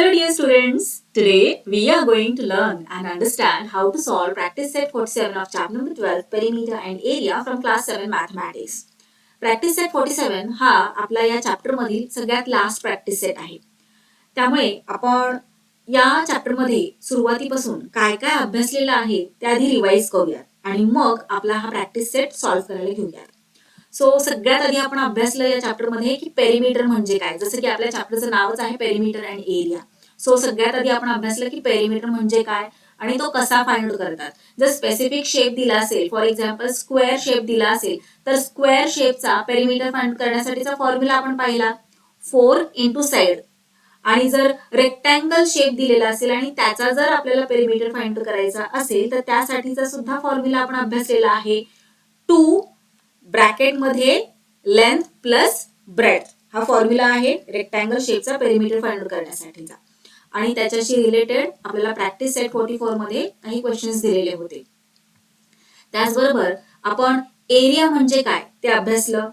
Hello dear students, today we are going to learn and understand how to solve practice set 47 of chapter number 12 perimeter and area from class 7 mathematics. Practice set 47 हा आपला या chapter मधील सगळ्यात last practice set आहे. त्यामुळे आपण या chapter मध्ये सुरुवातीपासून काय काय अभ्यासलेलं आहे ते आधी रिवाइज करूयात आणि मग आपला हा प्रॅक्टिस सेट सॉल्व्ह करायला घेऊयात. सो सगळ्यात आधी आपण अभ्यासलं या चॅप्टर मध्ये की पेरिमीटर म्हणजे काय. जसं की आपल्या चॅप्टरचं नावच आहे पेरिमीटर अँड एरिया. सो सगळ्यात आधी आपण अभ्यासलं की पेरिमीटर म्हणजे काय आणि तो कसा फाइंड आउट करतात. जर स्पेसिफिक शेप दिला असेल, फॉर एक्झाम्पल स्क्वेअर शेप दिला असेल, तर स्क्वेअर शेपचा पेरिमीटर फाइंड करण्यासाठीचा फॉर्म्युला आपण पाहिला 4 इंटू साइड. आणि जर रेक्टँगल शेप दिलेला असेल आणि त्याचा जर आपल्याला पेरिमीटर फाइंड करायचा असेल तर त्यासाठीचा सुद्धा फॉर्म्युला आपण अभ्यासलेला आहे 2 ब्रॅकेट मध्ये लेंथ प्लस ब्रेथ. हा फॉर्म्युला आहे रेक्टँगल शेपचा पेरिमीटर फाइंड करण्यासाठीचा. आणि त्याच्याशी रिलेटेड आपल्याला प्रॅक्टिस सेट 44 मध्ये काही क्वेश्चन्स दिलेले होते. त्याचबरोबर आपण एरिया म्हणजे काय ते अभ्यासलं.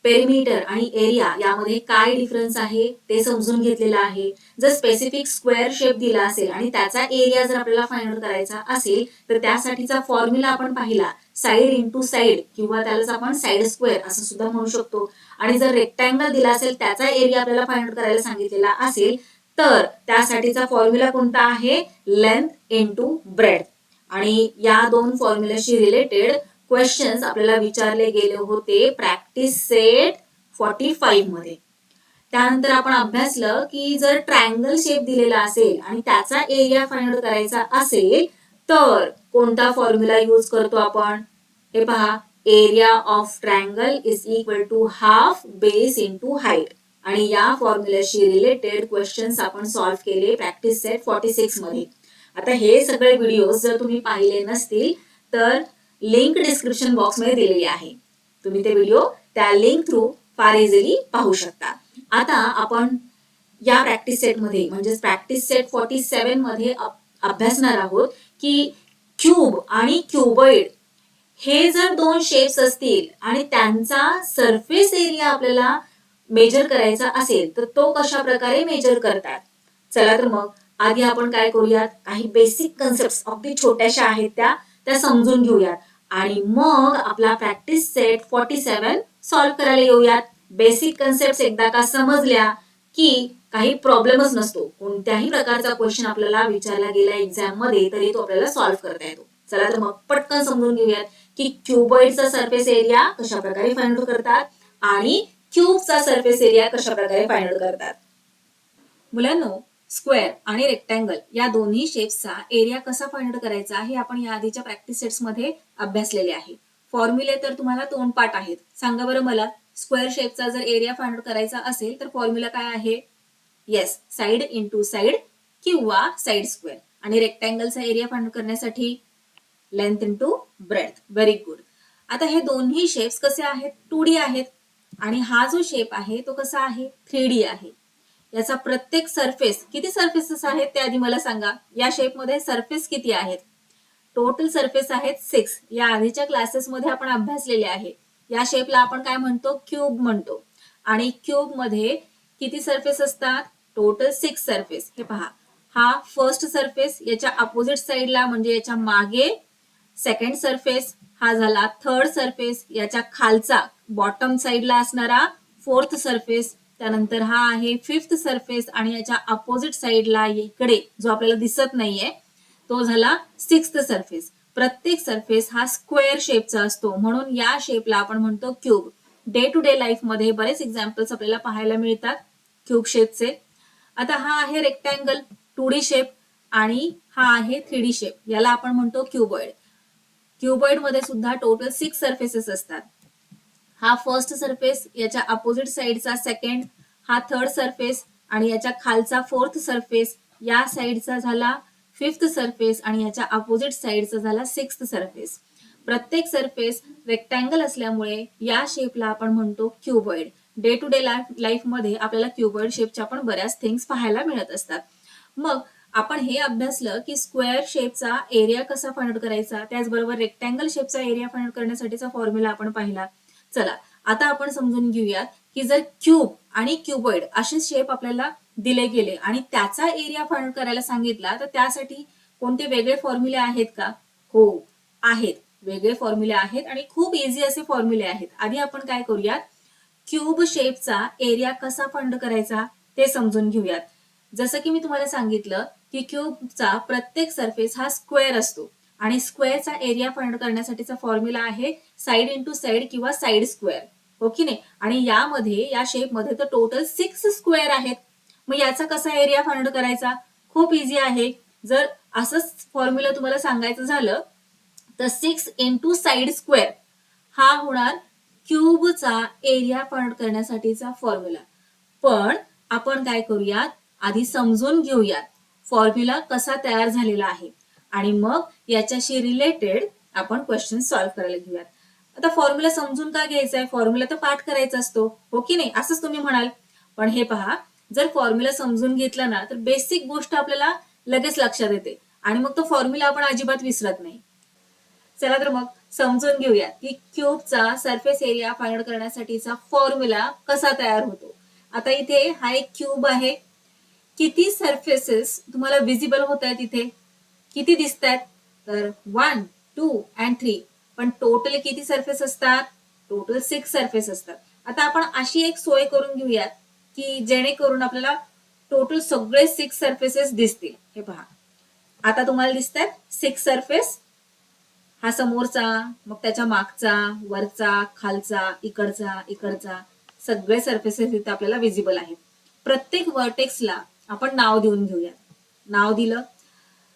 पेरिमीटर आणि एरिया यामध्ये काय डिफरन्स आहे ते समजून घेतलेलं आहे. जर स्पेसिफिक स्क्वेअर शेप दिला असेल आणि त्याचा एरिया जर आपल्याला फाइंड आउट करायचा असेल तर त्यासाठीचा फॉर्म्युला आपण पाहिला साइड इंटू साइड किंवा त्यालाच आपण साइड स्क्वेअर असं सुद्धा म्हणू शकतो. आणि जर रेक्टँगल दिला असेल त्याचा एरिया आपल्याला फाइंड आउट करायला सांगितलेला असेल तर त्यासाठीचा फॉर्म्युला कोणता आहे लेंथ इंटू ब्रेथ. आणि या दोन फॉर्म्युलाशी रिलेटेड क्वेश्चन्स आपल्याला विचारले गेले होते प्रॅक्टिस सेट 45 मध्ये. त्यानंतर आपण अभ्यासलं की जर ट्रायंगल शेप दिलेला असेल आणि त्याचा एरिया फाइंड आउट करायचा असेल तर कोणता फॉर्म्युला यूज करतो आपण. हे पहा, area of triangle is equal to half base into height. आणि या फॉर्म्युलाशी रिलेटेड क्वेश्चन्स आपण सॉल्व्ह केले प्रॅक्टिस सेट 46 मध्ये. आता हे सगळे व्हिडिओज जर तुम्ही पाहिले नसतील तर लिंक डिस्क्रिप्शन बॉक्स मध्ये दिलेली आहे. तुम्ही ते व्हिडिओ त्या लिंक थ्रू फार इझिली पाहू शकता. आता आपण या प्रॅक्टिस सेट मध्ये म्हणजे प्रॅक्टिस सेट 47 मध्ये अभ्यासणार आहोत की क्यूब आणि क्यूबॉइड हे जर दोन शेप्स असतील आणि त्यांचा सरफेस एरिया आपल्याला मेजर करायचा असेल तर तो कशा प्रकारे मेजर करतात. चला तर मग आधी आपण काय करूयात, काही बेसिक कन्सेप्ट अगदी छोट्याशा आहेत त्या समजून घेऊयात आणि मग आपला प्रॅक्टिस सेट 47 सॉल्व्ह करायला येऊयात. बेसिक कन्सेप्ट एकदा का समजल्या की काही प्रॉब्लेमच नसतो. कोणत्याही प्रकारचा क्वेश्चन आपल्याला विचारला गेला एक्झाम मध्ये तरी तो आपल्याला सॉल्व्ह करता येतो. चला तर मग पटकन समजून घेऊयात की क्यूबॉइडचा सरफेस एरिया कशा प्रकारे फाइंड आउट करतात आणि क्यूबचा सरफेस एरिया कशा प्रकारे फाइंड आउट करतात. मुलांनो, स्क्वेअर आणि रेक्टँगल या दोन्ही शेप्सचा एरिया कसा फाइंड आउट करायचा हे आपण या आधीच्या प्रॅक्टिस सेट्स मध्ये अभ्यासलेले आहे. फॉर्म्युले तर तुम्हाला दोन पार्ट आहेत. सांगा बरं मला, स्क्वेअर शेपचा जर एरिया फाइंड आउट करायचा असेल तर फॉर्म्युला काय आहे. येस, साइड इंटू साइड किंवा साइड स्क्वेअर. आणि रेक्टँगलचा एरिया फाइंड आउट करण्यासाठी length into breadth. Very good. आता हे दोन्ही शेप्स कसे आहेत, 2D आहेत आणि हा जो शेप आहे तो कसा आहे 3D आहे. याचा प्रत्येक सरफेस, किती सरफेसेस आहेत ते आधी मला सांगा. या शेपमध्ये सरफेस किती आहेत. टोटल सरफेस आहेत 6. या आधीच्या क्लासेसमध्ये आपण अभ्यासलेले आहे. या शेपला आपण काय म्हणतो, क्यूब म्हणतो. आणि क्यूब मध्ये किती सरफेस असतात, टोटल 6 सरफेस. हे पहा, हा फर्स्ट सरफेस, याच्या अपोजिट साइडला म्हणजे याच्या मागे सेकंड सरफेस, हा झाला थर्ड सरफेस, याच्या खालचा बॉटम साइडला असणारा फोर्थ सरफेस, त्यानंतर हा आहे फिफ्थ सरफेस आणि याच्या अपोजिट साइडला इकडे जो आपल्याला दिसत नाहीये तो झाला सिक्स्थ सरफेस. प्रत्येक सरफेस हा स्क्वेअर शेपचा असतो म्हणून या शेपला आपण म्हणतो cube. Day to day life मध्ये बरेच एक्झाम्पल्स आपल्याला पाहायला मिळतात क्यूब शेपचे. आता हा आहे रेक्टँगल 2D शेप आणि हा आहे 3D शेप, याला आपण म्हणतो क्यूबॉइड. क्यूबॉइड मध्ये सुद्धा टोटल 6 सरफेसेस असतात. हा फर्स्ट सरफेस, याच्या अपोजिट साइडचा सेकंड, हा थर्ड सरफेस आणि याच्या खालचा फोर्थ सरफेस, या साइडचा झाला फिफ्थ सरफेस आणि याच्या अपोजिट साइडचा झाला सिक्स्थ सरफेस. प्रत्येक सरफेस रेक्टँगल असल्यामुळे या शेपला आपण म्हणतो cuboid. Day to day life मध्ये आपल्याला क्यूबॉइड शेपच्या पण बऱ्याच थिंग्स पाहायला मिळत असतात. मग आपण हे अभ्यासलं की स्क्वेअर शेपचा एरिया कसा फाइंड आउट करायचा, त्याचबरोबर रेक्टँगल शेपचा एरिया फाइंड आउट करण्यासाठीचा फॉर्म्युला आपण पाहिला. चला आता आपण समजून घेऊयात की जर क्यूब आणि क्यूबॉइड असे शेप आपल्याला दिले गेले आणि त्याचा एरिया फाइंड करायला सांगितला, तर त्यासाठी कोणते वेगळे फॉर्म्युले आहेत का? हो आहेत, वेगळे फॉर्म्युले आहेत आणि खूप इझी असे फॉर्म्युले आहेत. आधी आपण काय करूयात, क्यूब शेपचा एरिया कसा फाइंड करायचा ते समजून घेऊयात. जसं की मी तुम्हाला सांगितलं की क्यूबचा प्रत्येक सरफेस हा स्क्वेअर असतो आणि स्क्वेअरचा एरिया फाइंड करण्यासाठीचा फॉर्म्युला आहे साइड इंटू साइड किंवा साइड स्क्वेअर, हो की नाही? आणि यामध्ये या शेपमध्ये तर टोटल 6 स्क्वेअर आहेत. मग याचा कसा एरिया फाइंड करायचा? खूप इझी आहे. जर असंच फॉर्म्युला तुम्हाला सांगायचं झालं तर 6 इंटू साइड स्क्वेअर हा होणार क्यूबचा एरिया फाइंड करण्यासाठीचा फॉर्म्युला. पण आपण काय करूयात, आधी समजून घेऊयात फॉर्म्युला कसा तयार झालेला आहे आणि मग याच्याशी रिलेटेड आपण क्वेश्चन सॉल्व्ह करायला घेऊयात. आता फॉर्म्युला समजून का घ्यायचा आहे? फॉर्म्युला तर पाठ करायचा असतो, हो की नाही? असंच तुम्ही म्हणाल. पण हे पहा, जर फॉर्म्युला समजून घेतला ना तर बेसिक गोष्ट आपल्याला लगेच लक्षात येते आणि मग तो फॉर्म्युला आपण अजिबात विसरत नाही. चला तर मग समजून घेऊया की क्यूबचा सरफेस एरिया फाइंड करण्यासाठीचा फॉर्म्युला कसा तयार होतो. आता इथे हा एक क्यूब आहे. किती सरफेसेस तुम्हाला विजिबल होत आहेत इथे? किती दिसत आहेत? तर 1, 2 अँड 3. पण टोटल किती सरफेस असतात? टोटल 6 सरफेस असतात. आता आपण अशी एक सोय करून घेऊयात की जेणेकरून आपल्याला टोटल सगळे 6 सरफेसेस दिसतील. हे पहा, आता तुम्हाला दिसत आहेत 6 सरफेस. हा समोरचा, मग त्याच्या मागचा, वरचा, खालचा, इकडचा सगळे सरफेसेस इथे आपल्याला विजिबल आहेत. प्रत्येक वर्टेक्सला आपण नाव देऊन घेऊया. नाव दिलं,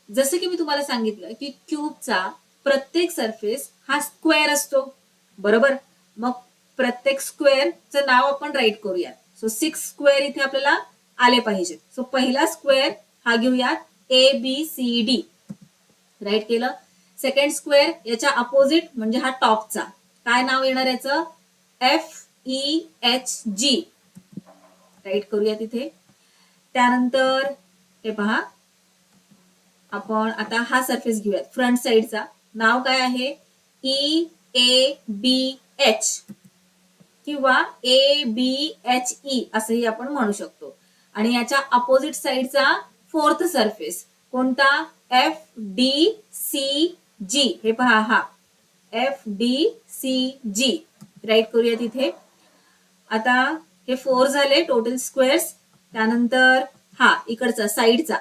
जसं की मी तुम्हाला सांगितलं की क्यूबचा प्रत्येक सरफेस हा स्क्वेअर असतो, बरोबर? मग प्रत्येक स्क्वेअरचं नाव आपण राईट करूयात. सो 6 स्क्वेअर इथे आपल्याला आले पाहिजेत. सो पहिला स्क्वेअर हा घेऊयात ABCD, राईट केलं. सेकंड स्क्वेअर याच्या अपोजिट म्हणजे हा टॉपचा, काय नाव येणार याचं? FEHG, राईट करूया तिथे. त्यानंतर हे पहा, आपण आता हा सरफेस घेऊयात फ्रंट साइडचा, नाव काय आहे? EABH किंवा ABHE असंही आपण म्हणू शकतो. आणि याच्या अपोजिट साइडचा फोर्थ सरफेस कोणता? FDCG. हे पहा, हा FDCG, राईट करूया तिथे. आता हे 4 झाले टोटल स्क्वेअर्स. त्यानंतर हा इकडचा साइडचा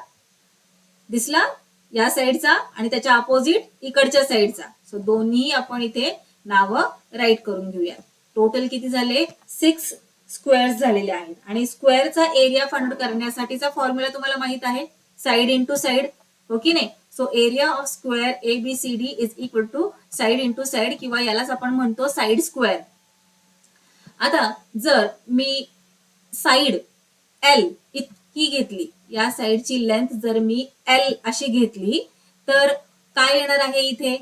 दिसला, या साइडचा आणि त्याच्या अपोजिट इकडच्या साइडचा. सो दोन्ही आपण इथे नावं राईट करून घेऊया. टोटल किती झाले? 6 स्क्वेअर्स झालेले आहेत. आणि स्क्वेअरचा एरिया फाइंड करण्यासाठीचा फॉर्म्युला तुम्हाला माहित आहे, साइड इंटू साइड, हो की नाही? So area of square ABCD is equal to side into side किंवा यालाच आपण म्हणतो साइड स्क्वेअर. आता जर मी साइड L इतकी घेतली, या साइडची लेंथ जर मी L अशी घेतली तर काय येणार आहे इथे?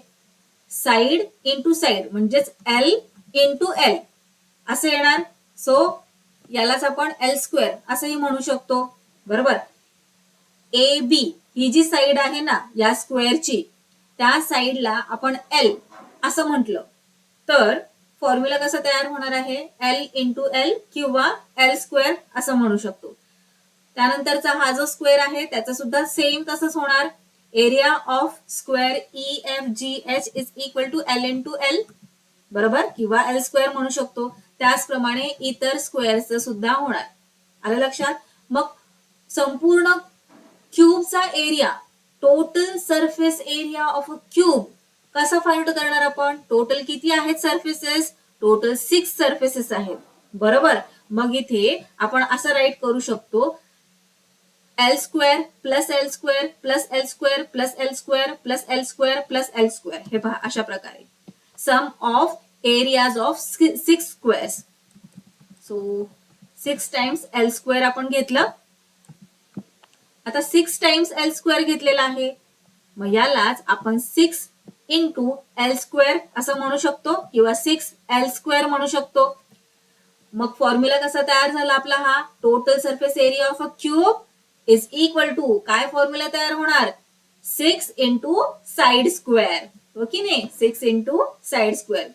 साइड इंटू साइड म्हणजेच L इंटू L असं येणार. सो यालाच आपण L स्क्वेअर असंही म्हणू शकतो, बरोबर? AB ही जी साइड आहे ना या स्क्वेअरची, त्या साइडला आपण L असं म्हटलं तर फॉर्म्युला कसा तयार होणार आहे? L इंटू L किंवा L स्क्वेअर असं म्हणू शकतो. त्यानंतरचा हा जो स्क्वेअर आहे त्याचा सुद्धा सेम तसंच होणार. Area of square EFGH is equal to L into L, बरोबर? किंवा L स्क्वेअर म्हणू शकतो. त्याचप्रमाणे इतर स्क्वेअरचं सुद्धा होणार. आलं लक्षात? मग संपूर्ण क्यूबचा area, total surface area of a cube कसा फाइंड करणार आपण? टोटल किती आहेत सरफेसेस? टोटल 6 सरफेसेस आहेत, बरोबर? मग इथे आपण असं राईट करू शकतो, L square plus L square plus L square plus L square plus L square plus L square. हे पहा, अशा प्रकारे sum of areas of 6 squares. So 6 times L square आपण घेतलं. आता 6 टाइम्स L स्क्वेअर घेतलेला आहे, मग यालाच आपण 6 इंटू L स्क्वेअर असं म्हणू शकतो किंवा 6 L स्क्वेअर म्हणू शकतो. मग फॉर्म्युला कसा तयार झाला आपला? हा total surface area of a cube is equal to, काय फॉर्म्युला तयार होणार? 6 इंटू साइड स्क्वेअर, हो की नाही? 6 इंटू साइड स्क्वेअर.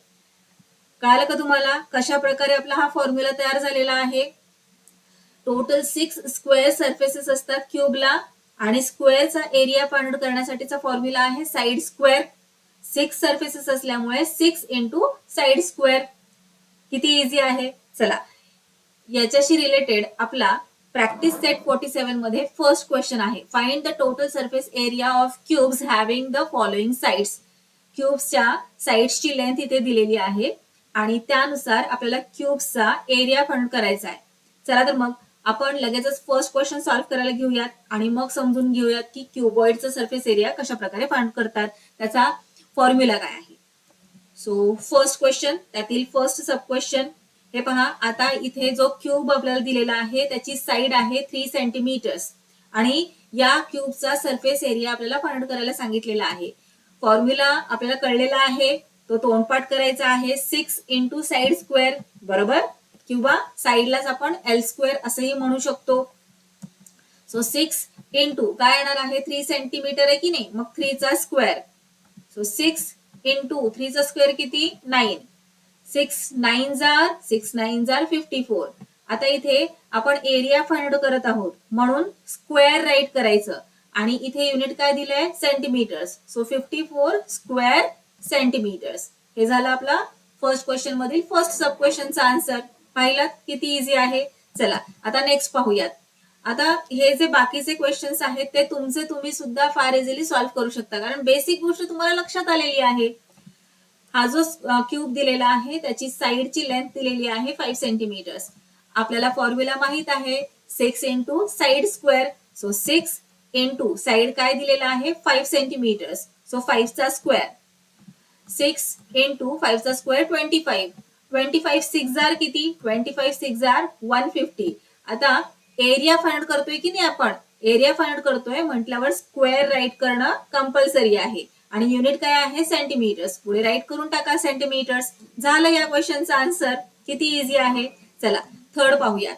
कळालं का तुम्हाला कशा प्रकारे आपला हा फॉर्म्युला तयार झालेला आहे? टोटल 6 स्क्वेअर सरफेसेस असतात क्यूबला आणि स्क्वेअरचा एरिया फाइंड आउट करण्यासाठीचा फॉर्म्युला आहे साइड स्क्वेअर. 6 सरफेसेस असल्यामुळे 6 इंटू साइड स्क्वेअर. किती इझी आहे. चला याच्याशी रिलेटेड आपला प्रॅक्टिस सेट 47 मध्ये फर्स्ट क्वेश्चन आहे. Find the total surface area of cubes having the following sides. क्यूब्सच्या साइड्सची लेंथ इथे दिलेली आहे आणि त्यानुसार आपल्याला क्यूब्सचा एरिया फाइंड करायचा आहे. चला तर मग आपण लगेचच फर्स्ट क्वेश्चन सॉल्व्ह करायला घेऊयात आणि मग समजून घेऊयात की क्यूबॉइडचा सरफेस एरिया कशा प्रकारे फाइंड करतात, त्याचा फॉर्म्युला काय आहे. सो फर्स्ट क्वेश्चन, त्यातील फर्स्ट सब क्वेश्चन हे पहा. आता इथे जो क्यूब आपल्याला दिलेला आहे त्याची साइड आहे 3 सेंटीमीटर्स आणि या क्यूबचा सरफेस एरिया आपल्याला फाइंड करायला सांगितलेला आहे. फॉर्म्युला आपल्याला कळलेला आहे, तो तोंडपाठ करायचा आहे. 6 इंटू साइड स्क्वेअर बरोबर, किंवा साइडलाच आपण एल स्क्वेअर असंही म्हणू शकतो. सो 6 इंटू काय येणार आहे 3 सेंटीमीटर आहे की नाही, मग 3 चा स्क्वेअर. सो 6 इंटू 3 चा स्क्वेअर किती 9. 6 9 जार 54. आता इथे आपण एरिया फाइंड करत आहोत म्हणून स्क्वेअर राईट करायचं आणि इथे युनिट काय दिलंय सेंटीमीटर्स. So 54 square centimetres. हे झालं आपला फर्स्ट क्वेश्चन मधील फर्स्ट सब क्वेश्चनचा आन्सर. पाहिलात किती इझी आहे. चला आता नेक्स्ट पाहूयात. आता हे जे बाकीचे क्वेश्चन्स आहेत ते तुम्ही सुद्धा फार इझिली सॉल्व्ह करू शकता, कारण बेसिक गोष्ट तुम्हाला लक्षात आलेली आहे. हा जो क्यूब दिलेला आहे त्याची साइडची लेंथ दिलेली आहे 5 सेंटीमीटर्स. आपल्याला फॉर्म्युला माहित आहे 6 into side square. So 6 into side काय दिलेला आहे 5 सेंटीमीटर्स. सो 5 चा स्क्वेअर. 6 इंटू 5 चा स्क्वेअर 25. 25 6 जार किती 25 6 जार 150. आता एरिया फाइंड करतोय की नाही आपण, एरिया फाइंड करतोय म्हटल्यावर स्क्वेअर राईट करणं कंपल्सरी आहे आणि युनिट काय आहे सेंटीमीटर्स. पुढे राईट करून टाका सेंटीमीटर्स. झालं या क्वेश्चनचा आन्सर. किती इझी आहे. चला थर्ड पाहूया.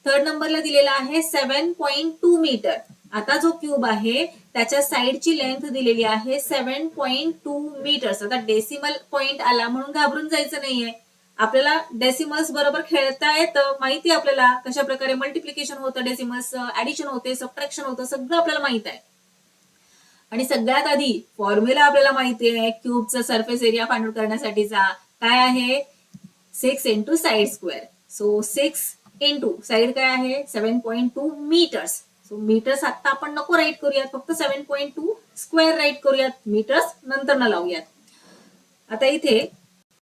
थर्ड नंबरला दिलेला आहे 7.2 मीटर. आता जो क्यूब आहे त्याच्या साइडची लेंथ दिलेली आहे 7.2 मीटर्स. आता डेसिमल पॉइंट आला म्हणून घाबरून जायचं नाहीये. आपल्याला डेसिमल्स बरोबर खेळता येतं, माहिती आपल्याला कशा प्रकारे मल्टिप्लिकेशन होतं, डेसिमल्स ऍडिशन होते, सबट्रॅक्शन होतं, सगळं आपल्याला माहित आहे. आणि सगळ्यात आधी फॉर्म्युला आपल्याला माहिती आहे क्यूबचा सरफेस एरिया फाइंड आउट करण्यासाठीचा काय आहे 6 into side square. So 6 into side काय आहे 7.2 मीटर्स. सो मीटर्स आता आपण नको राईट करूयात, फक्त 7.2 स्क्वेअर राईट करूयात, मीटर्स नंतर न लावूयात. आता इथे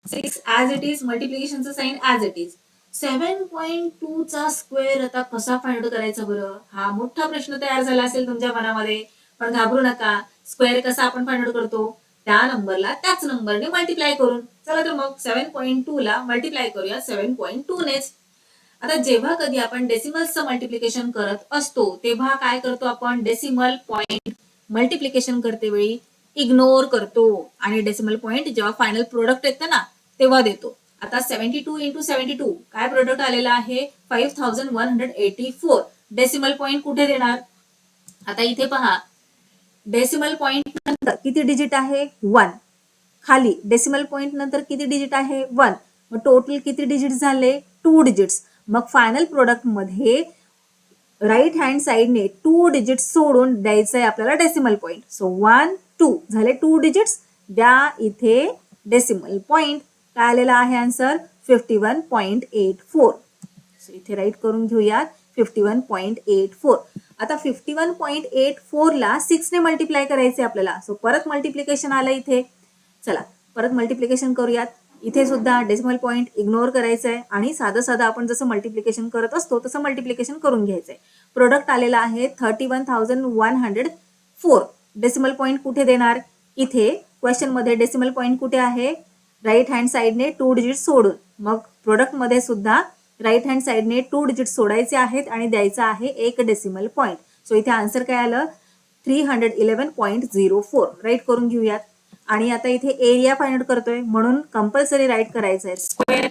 6 ऍज इट इज, मल्टिप्लिकेशनचं साइन ऍज इट इज. 7.2 चा स्क्वेअर आता कसा फाइंड आउट करायचा बरं, हा मोठा प्रश्न तयार झाला असेल तुमच्या मनामध्ये. पण घाबरू नका, स्क्वेअर कसा आपण फाइंड आउट करतो त्या नंबरला त्याच नंबरने मल्टिप्लाय करून. चला तर मग 7.2 ला मल्टिप्लाय करूया 7.2 नेच. आता जेव्हा कधी आपण डेसिमल्सचं मल्टिप्लिकेशन करत असतो तेव्हा काय करतो आपण डेसिमल पॉइंट मल्टिप्लिकेशन करते वेळी इग्नोर करतो आणि डेसिमल पॉइंट जेव्हा फायनल प्रोडक्ट येतं ना तेव्हा देतो. आता 72 इंटू 72 काय प्रोडक्ट आलेला आहे 5184. डेसिमल पॉइंट कुठे देणार. आता इथे पहा डेसिमल पॉइंट नंतर किती डिजिट आहे 1. खाली डेसिमल पॉइंट नंतर किती डिजिट आहे 1. मग टोटल किती डिजिट झाले 2 डिजिट्स. मग फायनल प्रोडक्ट मध्ये राईट हँड साइडने 2 डिजिट्स सोडून द्यायचं आहे आपल्याला डेसिमल पॉइंट. सो 1 2 झाले 2 डिजिट्स. द्या इथे डेसिमल पॉइंट. काय आलेला आहे आन्सर 51.84. सो इथे राईट करून घेऊयात 51.84. आता 51.84 ला 6 ने मल्टिप्लाय करायचे आपल्याला. सो परत मल्टिप्लिकेशन आलं इथे. चला परत मल्टिप्लिकेशन करूयात. इथे सुद्धा डेसिमल पॉइंट इग्नोर करायचं आहे आणि साधं साधं आपण जसं मल्टिप्लिकेशन करत असतो तसं मल्टिप्लिकेशन करून घ्यायचंय. प्रोडक्ट आलेला आहे 31,104. डेसिमल पॉइंट कुठे देणार इथे क्वेश्चन मध्ये डेसिमल पॉइंट कुठे आहे राईट हँड साइडने 2 डिजिट सोडून. मग प्रोडक्ट मध्ये सुद्धा राईट हँड साइडने 2 डिजिट सोडायचे आहेत आणि द्यायचा आहे 1 डेसिमल पॉइंट. सो इथे आन्सर काय आलं 311.04. राईट करून घेऊयात. आणि आता इथे एरिया फाइंड आउट करतोय म्हणून कंपल्सरी राईट करायचं आहे स्क्वेअर.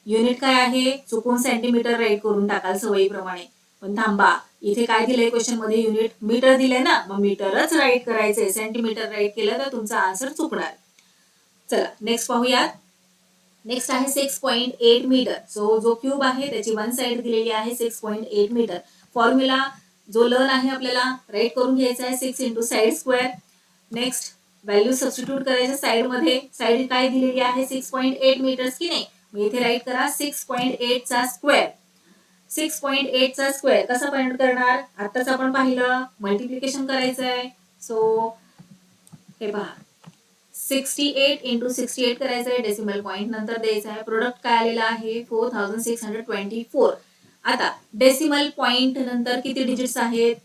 युनिट काय आहे चुकून सेंटीमीटर राईट करून टाकाल सवयीप्रमाणे. पण थांबा इथे काय दिलंय क्वेश्चन मध्ये युनिट मीटर दिलंय ना, मग मीटरच राईट करायचंय. सेंटीमीटर राईट केलं तर तुमचा आन्सर चुकणार. चला नेक्स्ट पाहूयात. नेक्स्ट आहे 6.8 मीटर. सो जो क्यूब आहे त्याची वन साइड दिलेली आहे 6.8 मीटर. फॉर्म्युला जो लर्न आहे आपल्याला राईट करून घ्यायचा आहे 6 into side square. Next value substitute करायचं साइड मध्ये. साइड काय दिलेली आहे 6.8 मीटर्स की नाही. मग इथे राईट करा 6.8 चा स्क्वेअर. 6.8 चा स्क्वेअर कसा फाइंड करणार, आताच आपण पाहिलं मल्टिप्लिकेशन करायचं आहे. सो हे पहा 68 इंटू 68 करायचं आहे, डेसिमल पॉईंट नंतर द्यायचं आहे. प्रोडक्ट काय आलेला आहे 4624. आता डेसिमल पॉईंट नंतर किती डिजिट्स आहेत,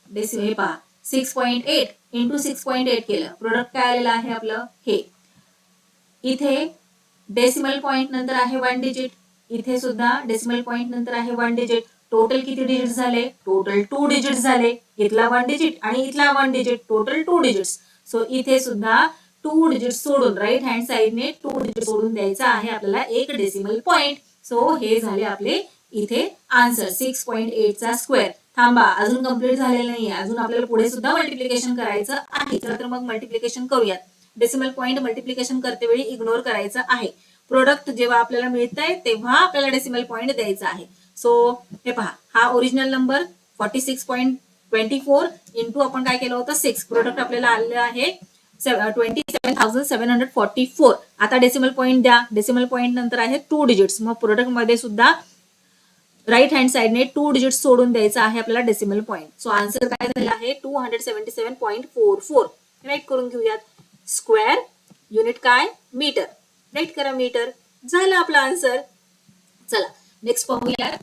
हे पहा 6.8 इंटू 6.8 केलं, प्रोडक्ट काय आलेलं आहे आपलं हे. इथे डेसिमल पॉईंट नंतर आहे 1 डिजिट, इथे सुद्धा डेसिमल पॉईंट नंतर आहे 1 डिजिट. टोटल किती डिजिट झाले, टोटल 2 डिजिट झाले. इथला 1 डिजिट आणि इथला 1 डिजिट, टोटल 2 डिजिट्स. सो इथे सुद्धा 2 डिजिट सोडून राईट हँड साइडने 2 डिजिट सोडून द्यायचा आहे आपल्याला एक डेसिमल पॉईंट. सो हे झाले आपले इथे आन्सर 6.8 चा स्क्वेअर. थांबा अजून कंप्लीट झालेलं नाहीये, अजून आपल्याला पुढे सुद्धा मल्टिप्लिकेशन करायचं आहे. तर मग मल्टिप्लिकेशन करूयात. डेसिमल पॉईंट मल्टिप्लिकेशन करते वेळी इग्नोर करायचं आहे. प्रोडक्ट जेव्हा आपल्याला मिळतंय तेव्हा आपल्याला डेसिमल पॉईंट द्यायचा आहे. सो हे पहा हा ओरिजिनल नंबर 46.24 इंटू आपण काय केलं होतं 6. प्रोडक्ट आपल्याला आलेलं आहे 27,744. आता डेसिमल पॉईंट द्या. डेसिमल पॉईंट नंतर आहे 2 डिजिट्स. मग प्रोडक्ट मध्ये सुद्धा राईट हँड साइडने 2 डिजिट्स सोडून द्यायचा आहे आपल्याला डेसिमल पॉईंट. सो आन्सर काय झाला आहे 277.44. राईट करून घेऊयात. स्क्वेअर युनिट काय मीटर, राईट करा मीटर. झालं आपला आन्सर. चला नेक्स्ट पाहूया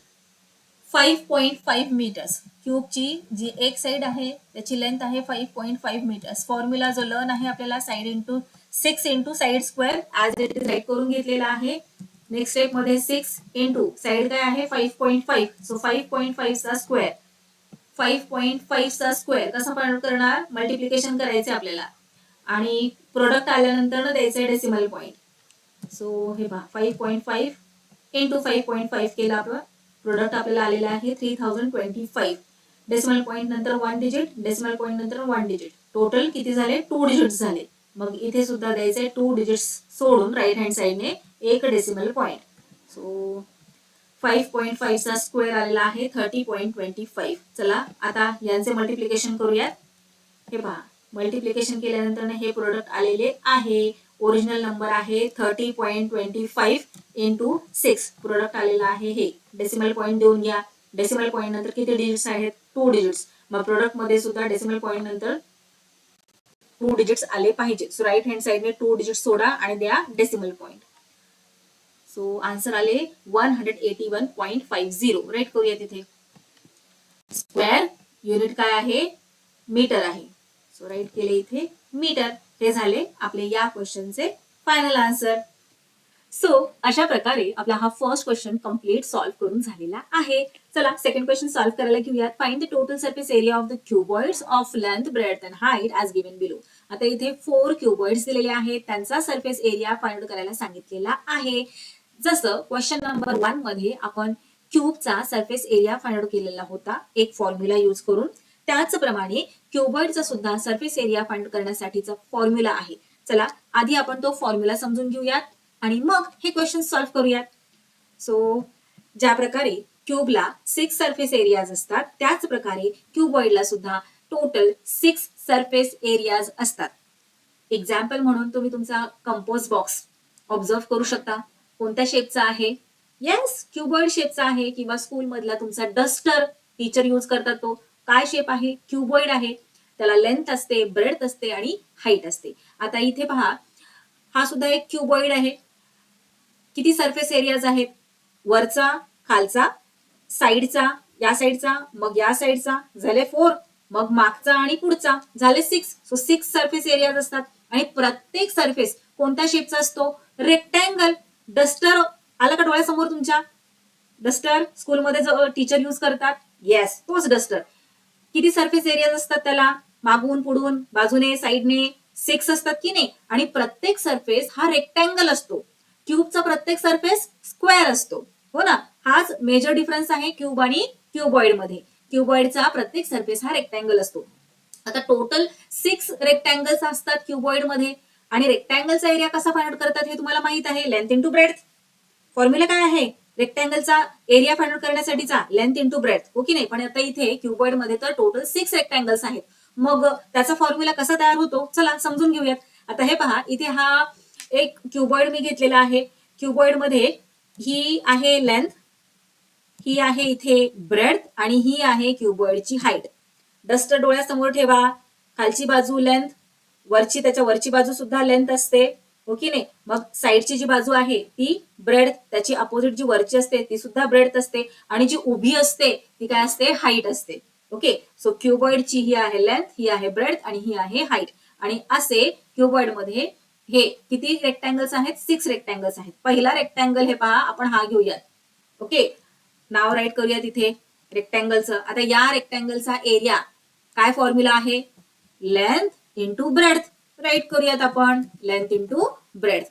5.5 मीटर्स. क्यूबची जी एक साइड आहे त्याची लेंथ आहे 5.5 मीटर्स. फॉर्म्युला जो लर्न आहे आपल्याला side into 6 into side square as it is write करून घेतलेला आहे. नेक्स्ट स्टेप मध्ये 6 इंटू साइड काय आहे 5.5. सो 5.5 चा स्क्वेअर. 5.5 चा स्क्वेअर कसा फाइंड करणार, मल्टिप्लिकेशन करायचे आपल्याला आणि प्रोडक्ट आल्यानंतर द्यायचं डेसिमल पॉईंट. सो हे पहा 5.5 इंटू 5.5 केला आपण, प्रोडक्ट आपल्याला आलेला आहे 3025. डेसिमल पॉईंट नंतर 1 डिजिट, डेसिमल पॉईंट नंतर 1 डिजिट, टोटल किती झाले 2 डिजिट्स झाले. मग इथे सुद्धा द्यायचंय 2 डिजिट्स सोडून राईट हँड साइडने एक डेसिमल पॉईंट. सो 5.5 चा स्क्वेअर आलेला आहे 30.25. चला आता यांचे मल्टिप्लिकेशन करूयात. हे पहा मल्टिप्लिकेशन केल्यानंतर हे प्रोडक्ट आलेले आहे. ओरिजिनल नंबर आहे 30.25 इंटू 6. प्रोडक्ट आलेला आहे हे. डेसिमल पॉईंट देऊन घ्या. डेसिमल पॉईंट नंतर किती डिजिट्स आहेत 2 डिजिट्स. मग प्रोडक्ट मध्ये सुद्धा डेसिमल पॉईंट नंतर 2 डिजिट्स आले पाहिजे. सो राईट हँड साइडने 2 डिजिट्स सोडा आणि द्या डेसिमल पॉईंट. सो आन्सर आले 181.50. राईट करूया तिथे. स्क्वेअर युनिट काय आहे मीटर आहे. सो राईट केले इथे मीटर. हे झाले आपले या क्वेश्चनचे फायनल आन्सर. सो अशा प्रकारे आपला हा फर्स्ट क्वेश्चन कम्प्लीट सॉल्व्ह करून झालेला आहे. चला सेकंड क्वेश्चन सॉल्व्ह करायला घेऊयात. Find the total surface area of the cuboids of length breadth and height as given below. आता इथे 4 क्यूबॉइड्स दिलेले आहेत, त्यांचा सरफेस एरिया फाइंड करायला सांगितलेला आहे. जसं क्वेश्चन नंबर 1 मध्ये आपण क्यूबचा सरफेस एरिया फाइंड केलेला होता एक फॉर्म्युला यूज करून, त्याचप्रमाणे क्यूबॉइडचा सुद्धा सरफेस एरिया फाइंड करण्यासाठीचा फॉर्म्युला आहे. चला आधी आपण तो फॉर्म्युला समजून घेऊयात आणि मग हे क्वेश्चन सॉल्व्ह करूयात. सो ज्या प्रकारे क्यूबला 6 सरफेस एरियाज असतात त्याच प्रकारे क्यूबॉइडला सुद्धा टोटल 6 सरफेस एरियाज असतात. एक्झाम्पल म्हणून तुम्ही तुमचा कंपोज बॉक्स ऑब्झर्व करू शकता. कोणत्या शेपचा आहे, येस क्यूबॉइड शेपचा आहे. किंवा स्कूल मधला तुमचा डस्टर टीचर यूज करतात तो काय शेप आहे, क्यूबॉइड आहे. त्याला लेंथ असते, ब्रेड्थ असते आणि हाईट असते. आता इथे पहा हा सुद्धा एक क्यूबॉइड आहे. किती सरफेस एरियाज आहेत, वरचा, खालचा, साइडचा, या साइडचा, मग या साइडचा, झाले 4. मग मागचा आणि पुढचा झाले 6. सो 6 सरफेस एरियाज असतात आणि प्रत्येक सरफेस कोणत्या शेपचा असतो, रेक्टँगल. डस्टर आला का डोळ्यासमोर तुमच्या, डस्टर स्कूलमध्ये जो टीचर यूज करतात, येस तोच डस्टर. किती सरफेस एरियाज असतात त्याला, मागून पुढून बाजूने साइडने 6 असतात की नाही. आणि प्रत्येक सरफेस हा रेक्टँगल असतो. क्यूबचा प्रत्येक सरफेस स्क्वेअर असतो, हो ना. हाच मेजर डिफरन्स आहे क्यूब आणि क्यूबॉइड मध्ये. क्यूबॉइडचा प्रत्येक सरफेस हा रेक्टँगल असतो. आता टोटल 6 रेक्टँगल्स असतात क्यूबॉइड मध्ये आणि रेक्टँगलचा एरिया कसा फाइंड आउट करतात हे तुम्हाला माहित आहे, लेंथ इंटू ब्रेड्थ. फॉर्म्युला काय आहे रेक्टँगलचा एरिया फाइंड आउट करण्यासाठीचा, लेंथ इंटू ब्रेड्थ, हो की नाही. पण आता इथे क्युबॉइड मध्ये तर टोटल 6 रेक्टँगल्स आहेत. मग त्याचा फॉर्म्युला कसा तयार होतो, चला समजून घेऊयात. आता हे पहा, इथे हा एक क्युबॉइड मी घेतलेला आहे. क्युबॉइड मध्ये ही आहे लेंथ, ही आहे इथे ब्रेड्थ आणि ही आहे क्युबॉइडची हाईट. डस्टर डोळ्यासमोर ठेवा. खालची बाजू लेंथ, वरची त्याच्या वरची बाजू सुद्धा लेंथ असते, हो की नाही. मग साईडची जी बाजू आहे ती ब्रेड्थ, त्याची अपोजिट जी वरची असते ती सुद्धा ब्रेड्थ असते आणि जी उभी असते ती काय असते, हाईट असते. ओके, सो क्युबॉइडची ही आहे लेंथ, ही आहे ब्रेड्थ आणि ही आहे हाईट. आणि असे क्युबॉइड मध्ये हे किती रेक्टँगल्स आहेत, 6 रेक्टँगल्स आहेत. पहिला रेक्टँगल हे पहा, आपण हा घेऊयात. ओके, नाव राईट करूयात इथे रेक्टँगलचं. आता या रेक्टँगलचा एरिया काय फॉर्म्युला आहे, लेंथ इंटू ब्रेड्थ. राईट करूयात आपण, लेंथ इंटू ब्रेड्थ.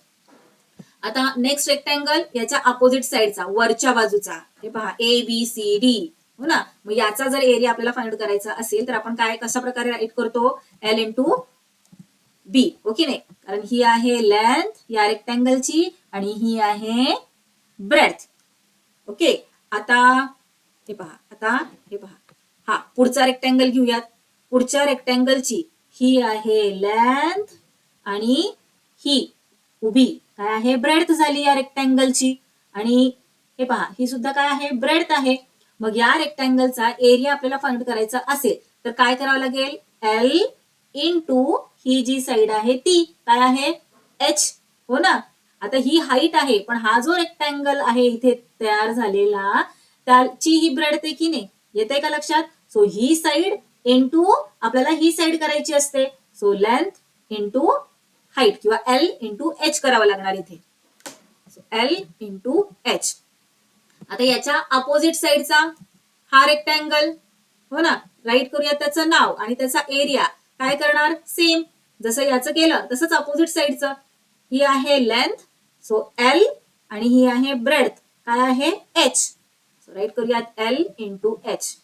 आता नेक्स्ट रेक्टँगल याच्या अपोजिट साइडचा, वरच्या बाजूचा, हे पहा ABCD, हो ना. मग याचा जर एरिया आपल्याला फाइंड करायचा असेल तर आपण काय कशा प्रकारे राईट करतो, L इंटू B, हो की नाही. कारण ही आहे लेंथ या रेक्टँगलची आणि ही आहे ब्रेड्थ. ओके, आता हे पहा, हा पुढचा रेक्टँगल घेऊयात. पुढच्या रेक्टँगलची ही आहे लेंथ आणि ही उभी काय आहे, ब्रेड्थ झाली या रेक्टँगलची. आणि हे पहा, ही सुद्धा काय आहे, ब्रेड्थ आहे. मग या रेक्टँगलचा एरिया आपल्याला फाइंड करायचा असेल तर काय करावं लागेल, L इंटू ही जी साइड आहे ती काय आहे, H, हो ना. आता ही हाईट आहे, पण हा जो रेक्टँगल आहे इथे तयार झालेला त्याची ही ब्रेड्थ आहे की नाही, येते का लक्षात. सो ही साइड इंटू आपल्याला ही साइड करायची असते. सो लेंथ इंटू हाईट किंवा L इंटू H करावं लागणार इथे. So L into H. आता याच्या अपोजिट साइडचा हा रेक्टँगल, हो ना. राईट करूया त्याचं नाव आणि त्याचा एरिया काय करणार, सेम जसं याचं केलं तसंच अपोजिट साइडचं. ही आहे लेंथ, सो L आणि ही आहे ब्रेड्थ काय आहे, H. सो राईट करूयात L इंटू H.